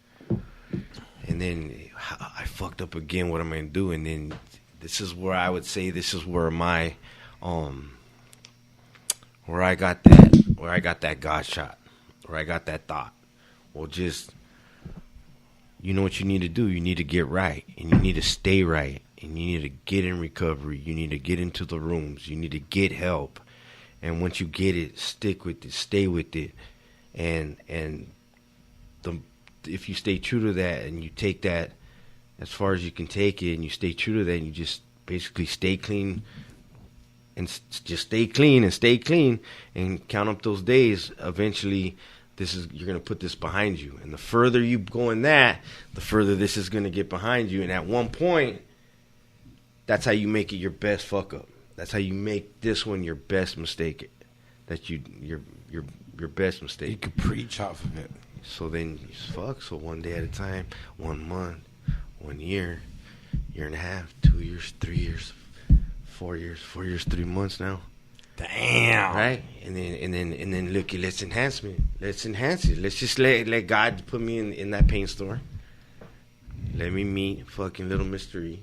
Speaker 3: And then I fucked up again. What am I going to do? And then this is where I would say my where I got that God shot, where I got that thought. Well, just, you know what you need to do? You need to get right, and you need to stay right, and you need to get in recovery. You need to get into the rooms. You need to get help. And once you get it, stick with it, stay with it. And if you stay true to that and you take that as far as you can take it and you stay true to that and you just basically stay clean and just stay clean and count up those days, eventually you're going to put this behind you. And the further you go in that, the further this is going to get behind you. And at one point, that's how you make it your best fuck up. That's how you make this one your best mistake. That your best mistake.
Speaker 1: You could preach off of it.
Speaker 3: So then you fuck. So one day at a time, 1 month, 1 year, year and a half, 2 years, 3 years, 4 years, 4 years, 3 months now.
Speaker 1: Damn.
Speaker 3: Right? And then look, let's enhance it. Let's enhance it. Let's just let God put me in that pain store. Let me meet fucking little mystery.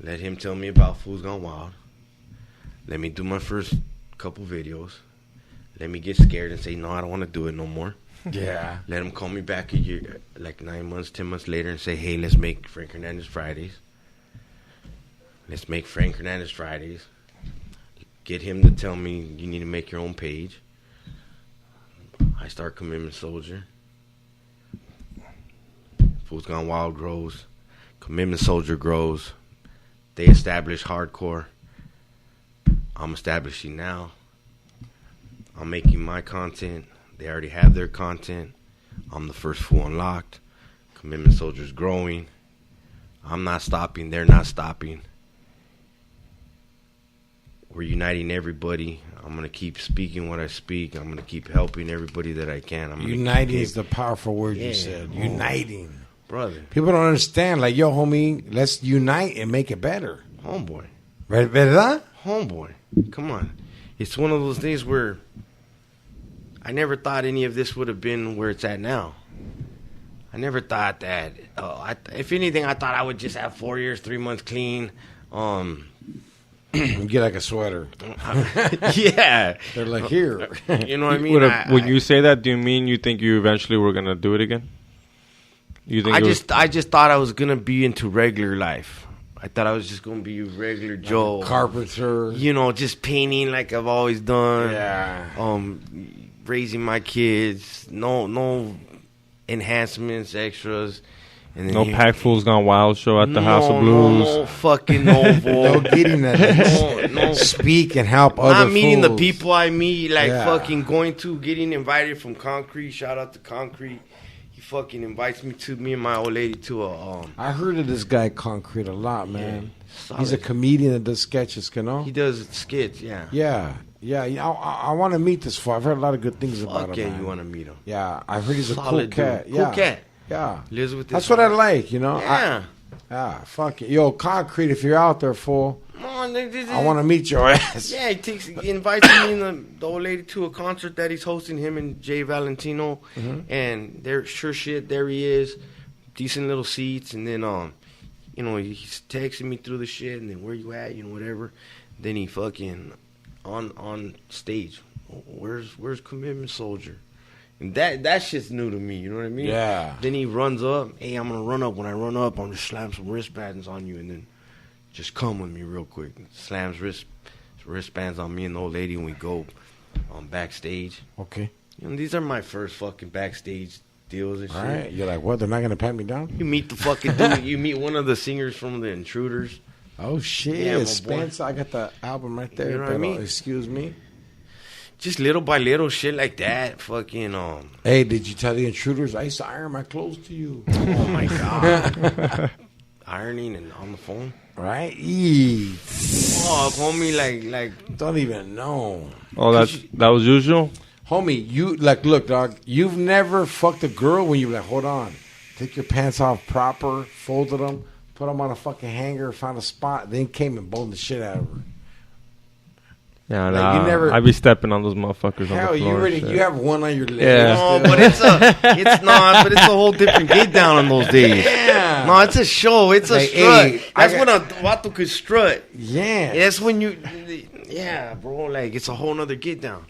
Speaker 3: Let him tell me about Foos Gone Wild. Let me do my first couple videos. Let me get scared and say, no, I don't want to do it no more.
Speaker 1: Yeah.
Speaker 3: Let him call me back a year, like 9 months, 10 months later and say, hey, let's make Frank Hernandez Fridays. Let's make Frank Hernandez Fridays. Get him to tell me you need to make your own page. I start Commitment Soldier. Foos Gone Wild grows. Commitment Soldier grows. They establish hardcore. I'm establishing now. I'm making my content. They already have their content. I'm the first Fool Unlocked. Commitment Soldier's growing. I'm not stopping. They're not stopping. We're uniting everybody. I'm going to keep speaking what I speak. I'm going to keep helping everybody that I can.
Speaker 1: Uniting is the powerful word you said. Uniting.
Speaker 3: Brother.
Speaker 1: People don't understand. Like, yo, homie, let's unite and make it better.
Speaker 3: Homeboy.
Speaker 1: ¿Verdad?
Speaker 3: Homeboy. Come on. It's one of those days where I never thought any of this would have been where it's at now. I never thought that. If anything, I thought I would just have 4 years, 3 months clean.
Speaker 1: Get like a sweater.
Speaker 3: Yeah.
Speaker 1: They're like, here.
Speaker 3: You know what I mean?
Speaker 2: When you say that, do you mean you think you eventually were going to do it again? You think
Speaker 3: I just thought I was going to be into regular life. I thought I was just going to be a regular Joe.
Speaker 1: Carpenter.
Speaker 3: You know, just painting like I've always done.
Speaker 1: Yeah.
Speaker 3: Raising my kids. No enhancements, extras. And then
Speaker 2: no Pack Foos Gone Wild show at the House of Blues.
Speaker 3: No fucking no
Speaker 1: getting that. No. Speak and help other
Speaker 3: Not meeting
Speaker 1: fools.
Speaker 3: the people I meet. Like fucking getting invited from Concrete. Shout out to Concrete. He fucking invites me and my old lady to a
Speaker 1: I heard of this guy Concrete a lot, man.
Speaker 3: Yeah,
Speaker 1: he's a comedian that does sketches, you know?
Speaker 3: He does skits, yeah.
Speaker 1: Yeah, I want to meet this fool. I've heard a lot of good things about him.
Speaker 3: Okay, you want to meet him.
Speaker 1: Yeah, I heard he's a
Speaker 3: Solid
Speaker 1: cool cat.
Speaker 3: Dude.
Speaker 1: Yeah.
Speaker 3: Cool cat.
Speaker 1: Yeah.
Speaker 3: Lives with this
Speaker 1: That's what I like, you know?
Speaker 3: Yeah.
Speaker 1: Fuck it. Yo, Concrete, if you're out there, fool, I want to meet your ass.
Speaker 3: Yeah, he invites me and the old lady to a concert that he's hosting, him and Jay Valentino. Mm-hmm. And they're sure shit, there he is. Decent little seats. And then, you know, he's texting me through the shit. And then, where you at? You know, whatever. Then he fucking, on stage, where's Commitment Soldier? And that shit's new to me, you know what I mean?
Speaker 1: Yeah.
Speaker 3: Then he runs up. Hey, I'm going to run up. When I run up, I'm going to slam some wristbands on you and then just come with me real quick. Slams wristbands on me and the old lady and we go backstage.
Speaker 1: Okay.
Speaker 3: You know, these are my first fucking backstage deals and shit.
Speaker 1: All right. You're like, what? They're not going to pat me down?
Speaker 3: You meet the fucking dude. You meet one of the singers from The Intruders.
Speaker 1: Oh, shit.
Speaker 3: Yeah,
Speaker 1: Spencer, I got the album right there.
Speaker 3: You know what I mean?
Speaker 1: Excuse me.
Speaker 3: Just little by little shit like that. Fucking,
Speaker 1: Hey, did you tell The Intruders I used to iron my clothes to you?
Speaker 3: Oh, my God. Ironing and on the phone.
Speaker 1: Right?
Speaker 3: Oh, homie, like.
Speaker 1: Don't even know.
Speaker 2: Oh, that was usual?
Speaker 1: Homie, look, dog. You've never fucked a girl when you were like, hold on. Take your pants off proper, folded them, put them on a fucking hanger, found a spot, then came and bowled the shit out of her.
Speaker 2: Yeah, like you never. I be stepping on those motherfuckers on the floor.
Speaker 1: You have one on your leg.
Speaker 2: Yeah,
Speaker 3: no, but it's a whole different get down on those days.
Speaker 1: Yeah,
Speaker 3: No, it's a show. It's a strut. That's when a vato could strut.
Speaker 1: Yeah.
Speaker 3: That's when you... Yeah, bro. Like, it's a whole nother get down.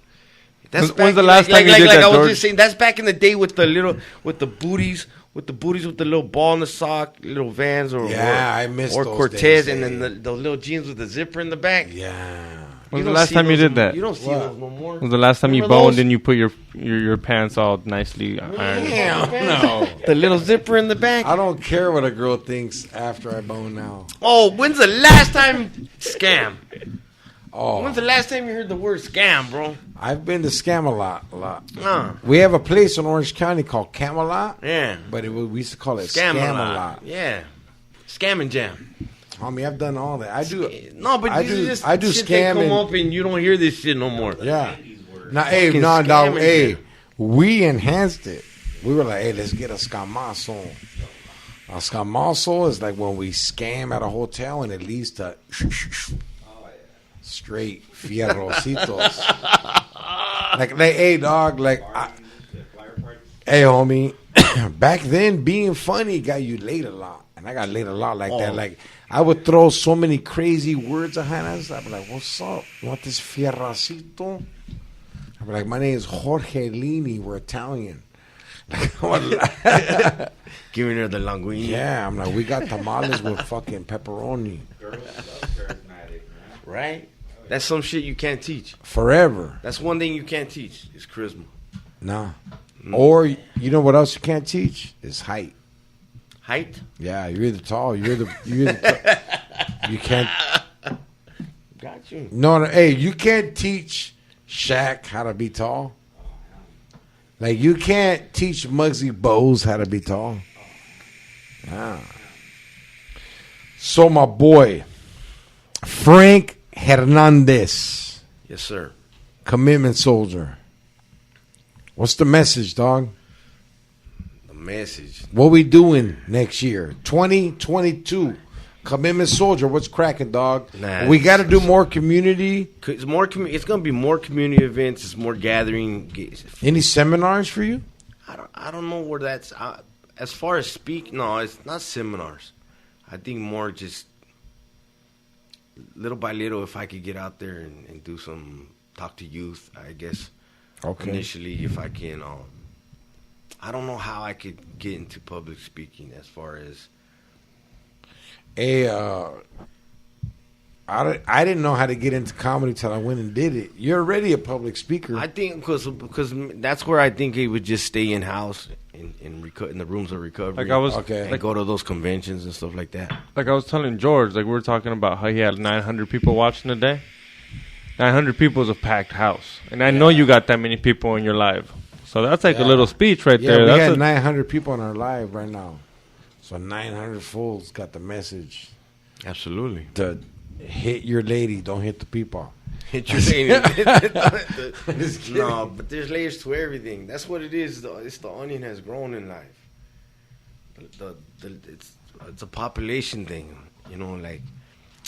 Speaker 3: That's
Speaker 2: when's the last time you did that,
Speaker 3: I was
Speaker 2: George?
Speaker 3: just saying, that's back in the day with the booties, with the little ball in the sock, little Vans,
Speaker 1: I missed
Speaker 3: or
Speaker 1: those
Speaker 3: Cortez,
Speaker 1: days,
Speaker 3: and then the little jeans with the zipper in the back.
Speaker 1: Yeah.
Speaker 2: When's the last time you did that?
Speaker 3: You don't see those no more.
Speaker 2: When's the last time you boned and you put your pants all nicely ironed?
Speaker 1: No.
Speaker 3: The little zipper in the back.
Speaker 1: I don't care what a girl thinks after I bone now.
Speaker 3: Oh, when's the last time scam?
Speaker 1: Oh.
Speaker 3: When's the last time you heard the word scam, bro?
Speaker 1: I've been to Scam a lot. We have a place in Orange County called Camelot.
Speaker 3: Yeah.
Speaker 1: But we used to call it Scam-a-lot.
Speaker 3: Yeah. Scam and jam.
Speaker 1: Homie, I've done all that. I do
Speaker 3: shit
Speaker 1: scam
Speaker 3: come up and you don't hear this shit no more.
Speaker 1: Yeah. Now, we enhanced it. We were like, hey, let's get a scamazo. A scamazo is like when we scam at a hotel and it leads to straight fierrocitos. like, hey, dog, hey, homie. Back then, being funny got you laid a lot. And I got laid a lot like that. Like, I would throw so many crazy words behind us. I'd be like, what's up? You want this fierracito? I'd be like, my name is Jorge Lini. We're Italian.
Speaker 3: Giving her the linguine.
Speaker 1: Yeah, I'm like, we got tamales with fucking pepperoni.
Speaker 3: Right? That's some shit you can't teach.
Speaker 1: Forever.
Speaker 3: That's one thing you can't teach is charisma.
Speaker 1: Nah. Or, you know what else you can't teach? Is height.
Speaker 3: Height?
Speaker 1: Yeah, you're either tall, you can't.
Speaker 3: Got you.
Speaker 1: No, hey, you can't teach Shaq how to be tall. Like, you can't teach Muggsy Bogues how to be tall. Ah. So, my boy, Frank Hernandez.
Speaker 3: Yes, sir.
Speaker 1: Commitment soldier. What's the message, dog?
Speaker 3: The message.
Speaker 1: What we doing next year? 2022. Commitment soldier. What's cracking, dog?
Speaker 3: Nah,
Speaker 1: we got to do more community.
Speaker 3: It's more. It's going to be more community events. It's more gathering.
Speaker 1: Any seminars for you?
Speaker 3: I don't know where that's. As far as speak, no, it's not seminars. I think more just little by little. If I could get out there and do some talk to youth, I guess. Okay. Initially, if I can, I don't know how I could get into public speaking as far as.
Speaker 1: I didn't know how to get into comedy till I went and did it. You're already a public speaker.
Speaker 3: I think because that's where I think it would just stay in house in the rooms of recovery.
Speaker 2: Like I was
Speaker 3: like go to those conventions and stuff like that.
Speaker 2: Like I was telling George, like we were talking about how he had 900 people watching a day. 900 people is a packed house, and I know you got that many people in your live. So that's like a little speech right there.
Speaker 1: We
Speaker 2: that's
Speaker 1: got 900 people in our live right now. So 900 fools got the message.
Speaker 3: Absolutely.
Speaker 1: To hit your lady, don't hit the people.
Speaker 3: Hit your lady. No, but there's layers to everything. That's what it is. It's the onion has grown in life. It's a population thing. You know, like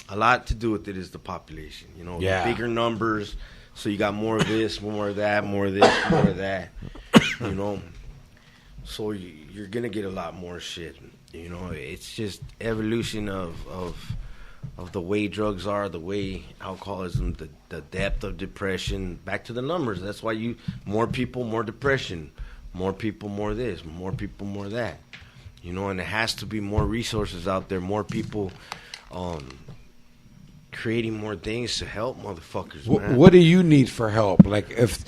Speaker 3: a lot to do with it is the population. You know, bigger numbers. So you got more of this, more of that, more of this, more of that. You know, so you're gonna get a lot more shit. You know, it's just evolution of the way drugs are, the way alcoholism, the depth of depression. Back to the numbers. That's why more people, more depression. More people, more this. More people, more that. You know, and it has to be more resources out there. More people creating more things to help motherfuckers, man.
Speaker 1: What do you need for help? Like, if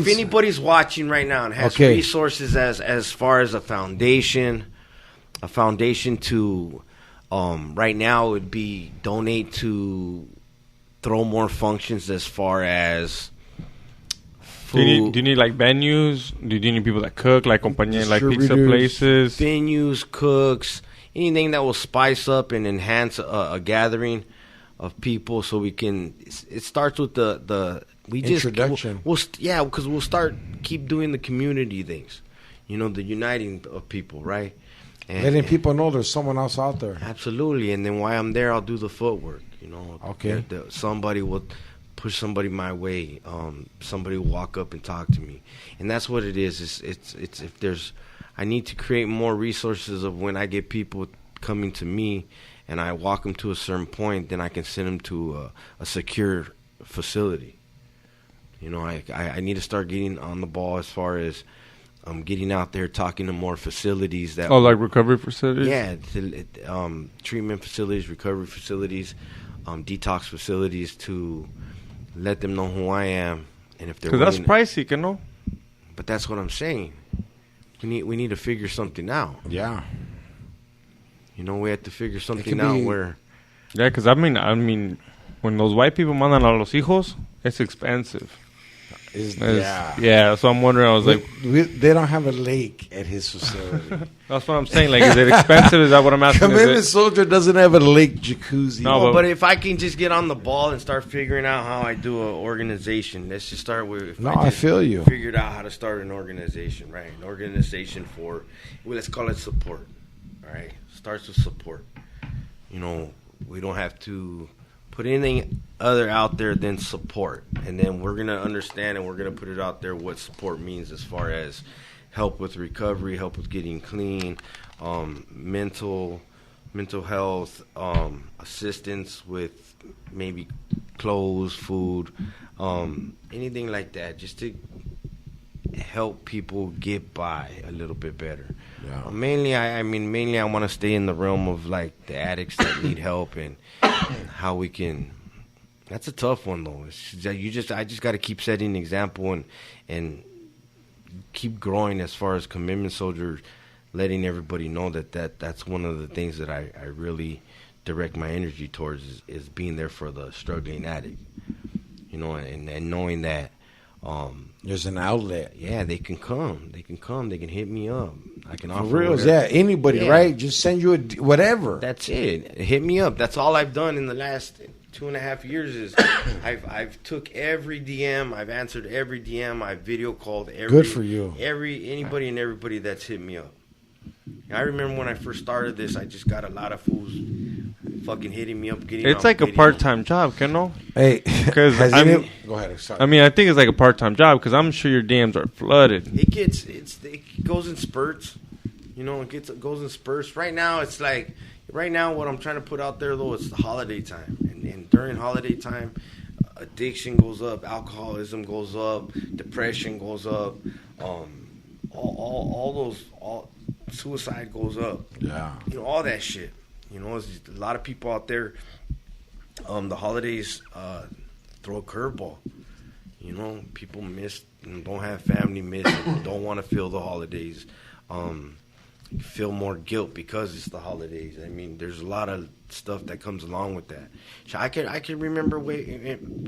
Speaker 3: anybody's watching right now and has resources as far as a foundation to right now would be donate to throw more functions as far as food.
Speaker 2: Do you need like venues? Do you need people that cook, like compañía, like pizza places?
Speaker 3: Venues, cooks, anything that will spice up and enhance a gathering of people, so we can. It starts with the
Speaker 1: introduction.
Speaker 3: Because we'll keep doing the community things, you know, the uniting of people, right? And,
Speaker 1: letting people know there's someone else out there.
Speaker 3: Absolutely, and then while I'm there, I'll do the footwork. You know,
Speaker 1: okay.
Speaker 3: Somebody will push somebody my way. Somebody will walk up and talk to me, and that's what it is. It's if there's. I need to create more resources of when I get people coming to me and I walk them to a certain point, then I can send them to a secure facility. You know, I need to start getting on the ball as far as getting out there, talking to more facilities that.
Speaker 2: Oh, like recovery facilities.
Speaker 3: Yeah, treatment facilities, recovery facilities, detox facilities, to let them know who I am, and if they're.
Speaker 2: Because that's pricey, you know.
Speaker 3: But that's what I'm saying. We need to figure something out.
Speaker 1: Yeah.
Speaker 3: You know, we have to figure something out where.
Speaker 2: Yeah, because I mean, when those white people mandan a los hijos, it's expensive. Yeah, so I'm wondering. I was
Speaker 1: they don't have a lake at his facility.
Speaker 2: That's what I'm saying. Like, is it expensive? Is that what I'm asking?
Speaker 1: Commitment Soldier doesn't have a lake jacuzzi.
Speaker 3: No, but if I can just get on the ball and start figuring out how I do an organization, let's just start with.
Speaker 1: I feel you.
Speaker 3: Figured out how to start an organization, right? An organization for, let's call it support. All right, starts with support. You know, we don't have to put anything other out there than support, and then we're gonna understand and we're gonna put it out there what support means as far as help with recovery, help with getting clean, mental health, assistance with maybe clothes, food, anything like that, just to help people get by a little bit better. Yeah. Mainly I want to stay in the realm of like the addicts that need help and how we can. That's a tough one though. I just got to keep setting an example and keep growing as far as Commitment Soldier, letting everybody know that's one of the things that I really direct my energy towards is being there for the struggling addict. You know, and knowing that.
Speaker 1: There's an outlet.
Speaker 3: Yeah, they can come. They can hit me up. I can offer.
Speaker 1: For real, yeah. Anybody, right? Just send you whatever.
Speaker 3: That's it. Hit me up. That's all I've done in the last 2.5 years. Is I've took every DM. I've answered every DM. I've video called every.
Speaker 1: Good for you.
Speaker 3: Anybody and everybody that's hit me up. I remember when I first started this, I just got a lot of fools fucking hitting me up.
Speaker 2: It's like a part-time job, you know?
Speaker 1: Hey,
Speaker 2: because
Speaker 1: go ahead. Sorry.
Speaker 2: I mean, I think it's like a part-time job because I'm sure your DMs are flooded.
Speaker 3: It goes in spurts, you know. It goes in spurts. Right now, what I'm trying to put out there though is the holiday time, and during holiday time, addiction goes up, alcoholism goes up, depression goes up, suicide goes up.
Speaker 1: Yeah.
Speaker 3: You know, all that shit. You know, there's a lot of people out there. The holidays throw a curveball. You know, people miss and don't have family, miss and don't want to feel the holidays. Feel more guilt because it's the holidays. I mean, there's a lot of stuff that comes along with that. So I can remember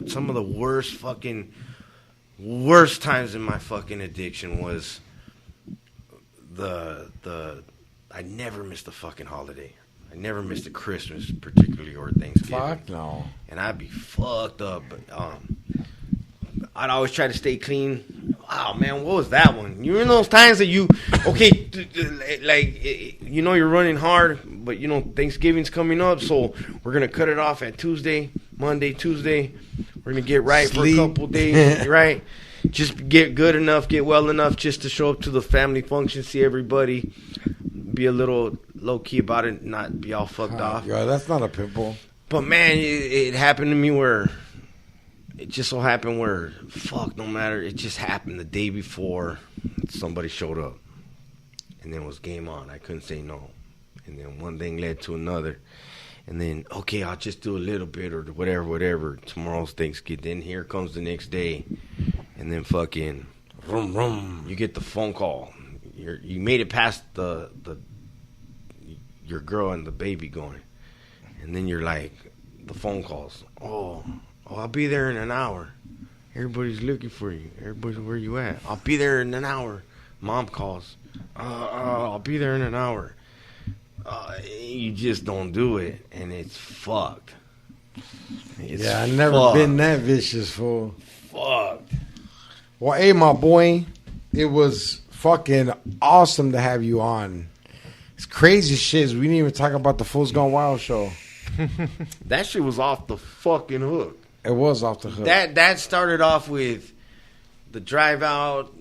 Speaker 3: some of the worst times in my fucking addiction was I never missed a fucking holiday. I never missed a Christmas, particularly, or Thanksgiving.
Speaker 1: Fuck no.
Speaker 3: And I'd be fucked up. I'd always try to stay clean. Wow, man, what was that one? You know those times that you're running hard, but, you know, Thanksgiving's coming up, so we're going to cut it off at Monday, Tuesday. We're going to get right for a couple days, right? Just get good enough, get well enough just to show up to the family function, see everybody, be a little low-key about it, not be all fucked off.
Speaker 1: Yeah, that's not a pimple.
Speaker 3: But, man, it happened to me where it just so happened where, no matter, it just happened the day before somebody showed up. And then it was game on. I couldn't say no. And then one thing led to another. And then, okay, I'll just do a little bit or whatever. Tomorrow's Thanksgiving. Then here comes the next day. And then fucking, you get the phone call. You made it past your girl and the baby going. And then you're like, the phone calls. Oh, I'll be there in an hour. Everybody's looking for you. Everybody's where you at? I'll be there in an hour. Mom calls. I'll be there in an hour. You just don't do it, and it's fucked.
Speaker 1: I've never been that vicious, fool.
Speaker 3: Fucked.
Speaker 1: Well, hey, my boy, it was fucking awesome to have you on. It's crazy shit. We didn't even talk about the Foos Gone Wild show.
Speaker 3: That shit was off the fucking hook.
Speaker 1: It was off the hook.
Speaker 3: That started off with the drive out,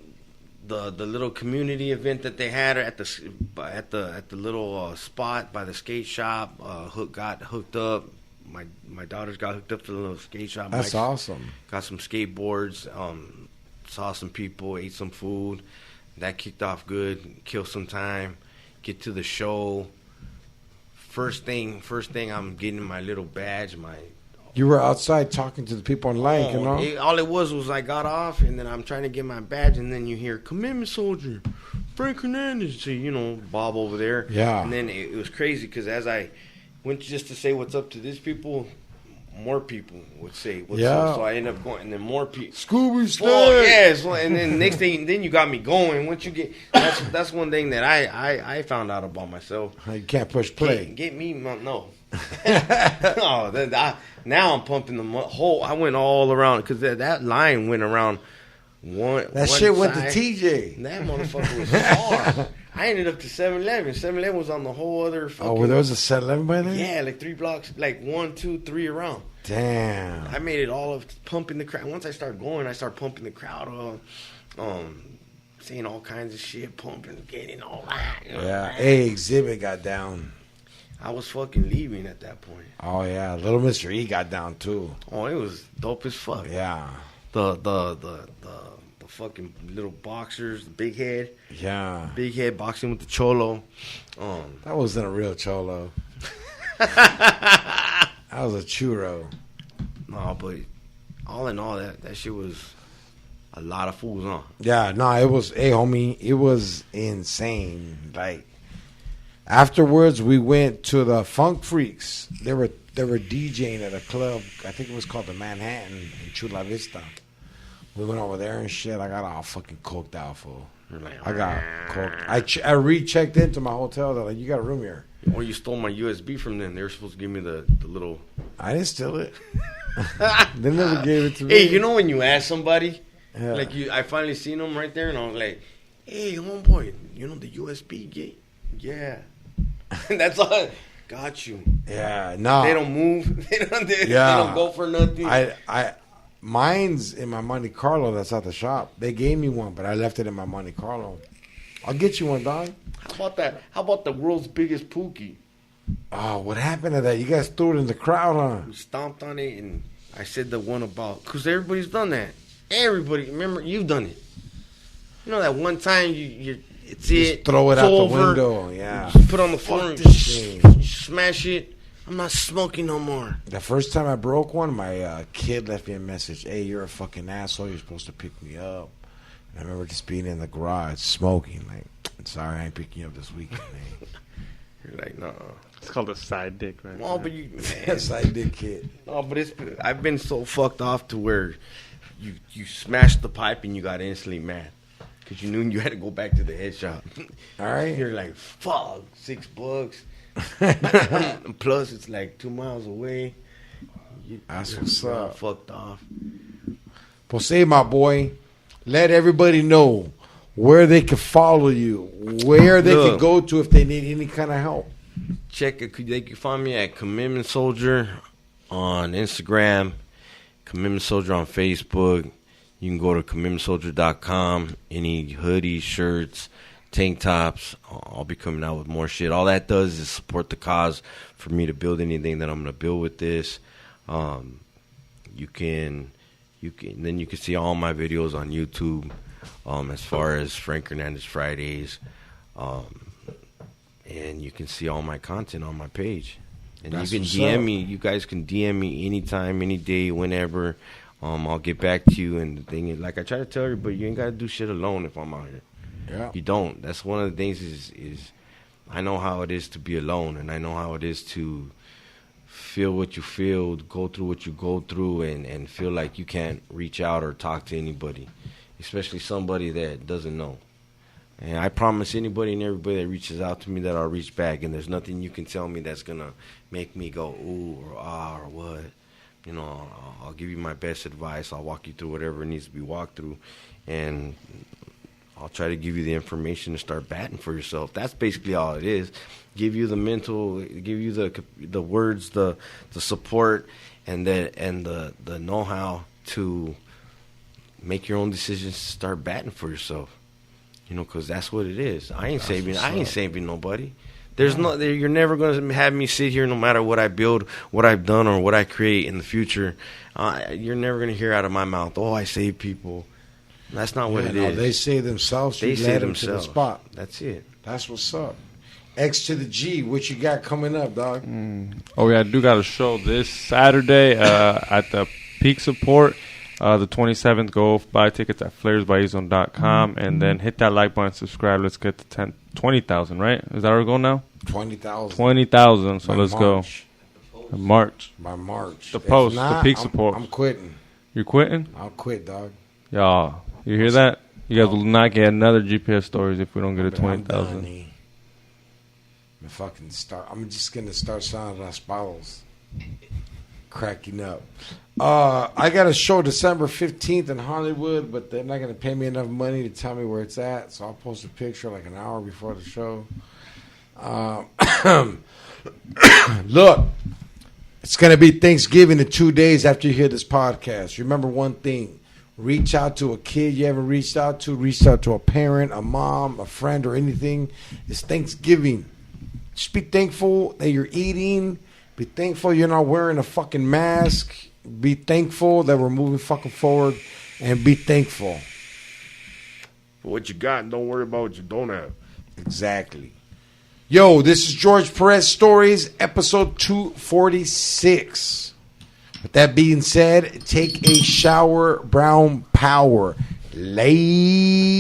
Speaker 3: the little community event that they had at the little spot by the skate shop. Got hooked up. My daughters got hooked up to the little skate shop.
Speaker 1: That's awesome.
Speaker 3: Got some skateboards. Saw some people. Ate some food. That kicked off good. Kill some time. Get to the show. First thing, I'm getting my little badge.
Speaker 1: You were outside talking to the people online, you know?
Speaker 3: All it was I got off, and then I'm trying to get my badge, and then you hear, Commitment Soldier, Frank Hernandez, Bob over there.
Speaker 1: Yeah.
Speaker 3: And then it was crazy, because as I went just to say what's up to these people, more people would say what's up. So I ended up going, and then more people.
Speaker 1: Scooby Snake!
Speaker 3: Oh, yes. And then next thing, then you got me going. Once you get, that's one thing that I found out about myself.
Speaker 1: You can't push play.
Speaker 3: Get me, no. Now I'm pumping the whole. I went all around because that line went around one.
Speaker 1: That
Speaker 3: one
Speaker 1: shit
Speaker 3: side.
Speaker 1: went to TJ.
Speaker 3: That motherfucker was far. I ended up to 7-Eleven. 7-Eleven was on the whole other.
Speaker 1: Well, there was a 7-Eleven by there.
Speaker 3: Yeah, like 3 blocks, like 1, 2, 3 around.
Speaker 1: Damn.
Speaker 3: I made it all of pumping the crowd. Once I started going, I started pumping the crowd up. Saying all kinds of shit, pumping, getting all that.
Speaker 1: Yeah. Hey, Exhibit got down.
Speaker 3: I was fucking leaving at that point.
Speaker 1: Oh yeah, Little Mr. E got down too.
Speaker 3: Oh, it was dope as fuck.
Speaker 1: Yeah.
Speaker 3: The fucking little boxers, the big head.
Speaker 1: Yeah.
Speaker 3: Big head boxing with the cholo.
Speaker 1: That wasn't a real cholo. That was a churro.
Speaker 3: No, but all in all, that shit was a lot of fools, huh?
Speaker 1: Yeah, no, it was. Hey, homie, it was insane. Like. Afterwards, we went to the Funk Freaks. They were DJing at a club. I think it was called the Manhattan in Chula Vista. We went over there and shit. I got all fucking coked out, fool. I got coked. I rechecked into my hotel. They're like, you got a room here.
Speaker 3: Or you stole my USB from them. They were supposed to give me the little...
Speaker 1: I didn't steal it. They never gave it to me.
Speaker 3: Hey, you know when you ask somebody?
Speaker 1: Yeah.
Speaker 3: Like, I finally seen them right there, and I was like, hey, homeboy, you know the USB gate? Yeah. That's all. Got you.
Speaker 1: Yeah, no.
Speaker 3: They don't move. They don't go for nothing.
Speaker 1: Mine's in my Monte Carlo. That's at the shop. They gave me one, but I left it in my Monte Carlo. I'll get you one, dog.
Speaker 3: How about that? How about the world's biggest pookie?
Speaker 1: Oh, what happened to that? You guys threw it in the crowd, huh?
Speaker 3: We stomped on it, and I said the one about because everybody's done that. Everybody, remember, you've done it. You know that one time you it's
Speaker 1: just
Speaker 3: it.
Speaker 1: Throw it
Speaker 3: it's
Speaker 1: out
Speaker 3: over.
Speaker 1: the window. Yeah.
Speaker 3: You put on the floor and you smash it. I'm not smoking no more.
Speaker 1: The first time I broke one, my kid left me a message. Hey, you're a fucking asshole. You're supposed to pick me up. And I remember just being in the garage smoking. Like, sorry, I ain't picking you up this weekend, man.
Speaker 3: You're like, no.
Speaker 2: It's called a side dick, right?
Speaker 3: Oh, but you,
Speaker 1: side dick kid.
Speaker 3: No, but I've been so fucked off to where you smashed the pipe and you got instantly mad. Because you knew you had to go back to the head shop.
Speaker 1: All right.
Speaker 3: You're like, fuck, $6. Plus, it's like 2 miles away.
Speaker 1: That's what's up.
Speaker 3: Fucked off.
Speaker 1: Well, say, my boy, let everybody know where they can follow you, where they can go to if they need any kind of help.
Speaker 3: They can find me at Commitment Soldier on Instagram, Commitment Soldier on Facebook. You can go to commitmentsoldier.com. Any hoodies, shirts, tank tops. I'll be coming out with more shit. All that does is support the cause for me to build anything that I'm going to build with this. You can see all my videos on YouTube as far as Frank Hernandez Fridays. And you can see all my content on my page. And you can DM me. You guys can DM me anytime, any day, whenever. I'll get back to you. And the thing is, like I try to tell everybody, you ain't got to do shit alone if I'm out here.
Speaker 1: Yeah.
Speaker 3: You don't. That's one of the things is I know how it is to be alone, and I know how it is to feel what you feel, go through what you go through, and feel like you can't reach out or talk to anybody, especially somebody that doesn't know. And I promise anybody and everybody that reaches out to me that I'll reach back, and there's nothing you can tell me that's going to make me go, ooh, or ah, or what. You know, I'll give you my best advice. I'll walk you through whatever needs to be walked through, and I'll try to give you the information to start batting for yourself. That's basically all it is. Give you the mental, give you the words, the support, and the know-how to make your own decisions to start batting for yourself. You know, because that's what it is. I ain't saving nobody. There's you're never going to have me sit here no matter what I build, what I've done, or what I create in the future. You're never going to hear out of my mouth, I save people. That's not what it is.
Speaker 1: They save themselves. They save themselves. To the spot.
Speaker 3: That's it.
Speaker 1: That's what's up. X to the G, what you got coming up, dog?
Speaker 2: Oh, yeah, I do got a show this Saturday at the Peak Support. The 27th, go buy tickets at flairsbyezone.com and then hit that like button, subscribe. Let's get to 20,000, right? Is that our goal now?
Speaker 1: 20,000.
Speaker 2: 20,000. So let's go. March.
Speaker 1: By March.
Speaker 2: The post, the Peak Support.
Speaker 1: I'm quitting.
Speaker 2: You're quitting?
Speaker 1: I'll quit, dog.
Speaker 2: Y'all, you hear that? You guys will not get another GPS stories if we don't get to 20,000.
Speaker 1: I'm just gonna start sounding Las Palos. Cracking up. I got a show December 15th in Hollywood, but they're not going to pay me enough money to tell me where it's at, so I'll post a picture like an hour before the show. Look, it's going to be Thanksgiving in 2 days after you hear this podcast. Remember one thing. Reach out to a kid you haven't reached out to a parent, a mom, a friend, or anything. It's Thanksgiving. Just be thankful that you're eating. Be thankful you're not wearing a fucking mask. Be thankful that we're moving fucking forward. And be thankful
Speaker 4: for what you got and don't worry about what you don't have.
Speaker 1: Exactly. Yo, this is George Perez Stories, episode 246. With that being said, take a shower, brown power. Lay.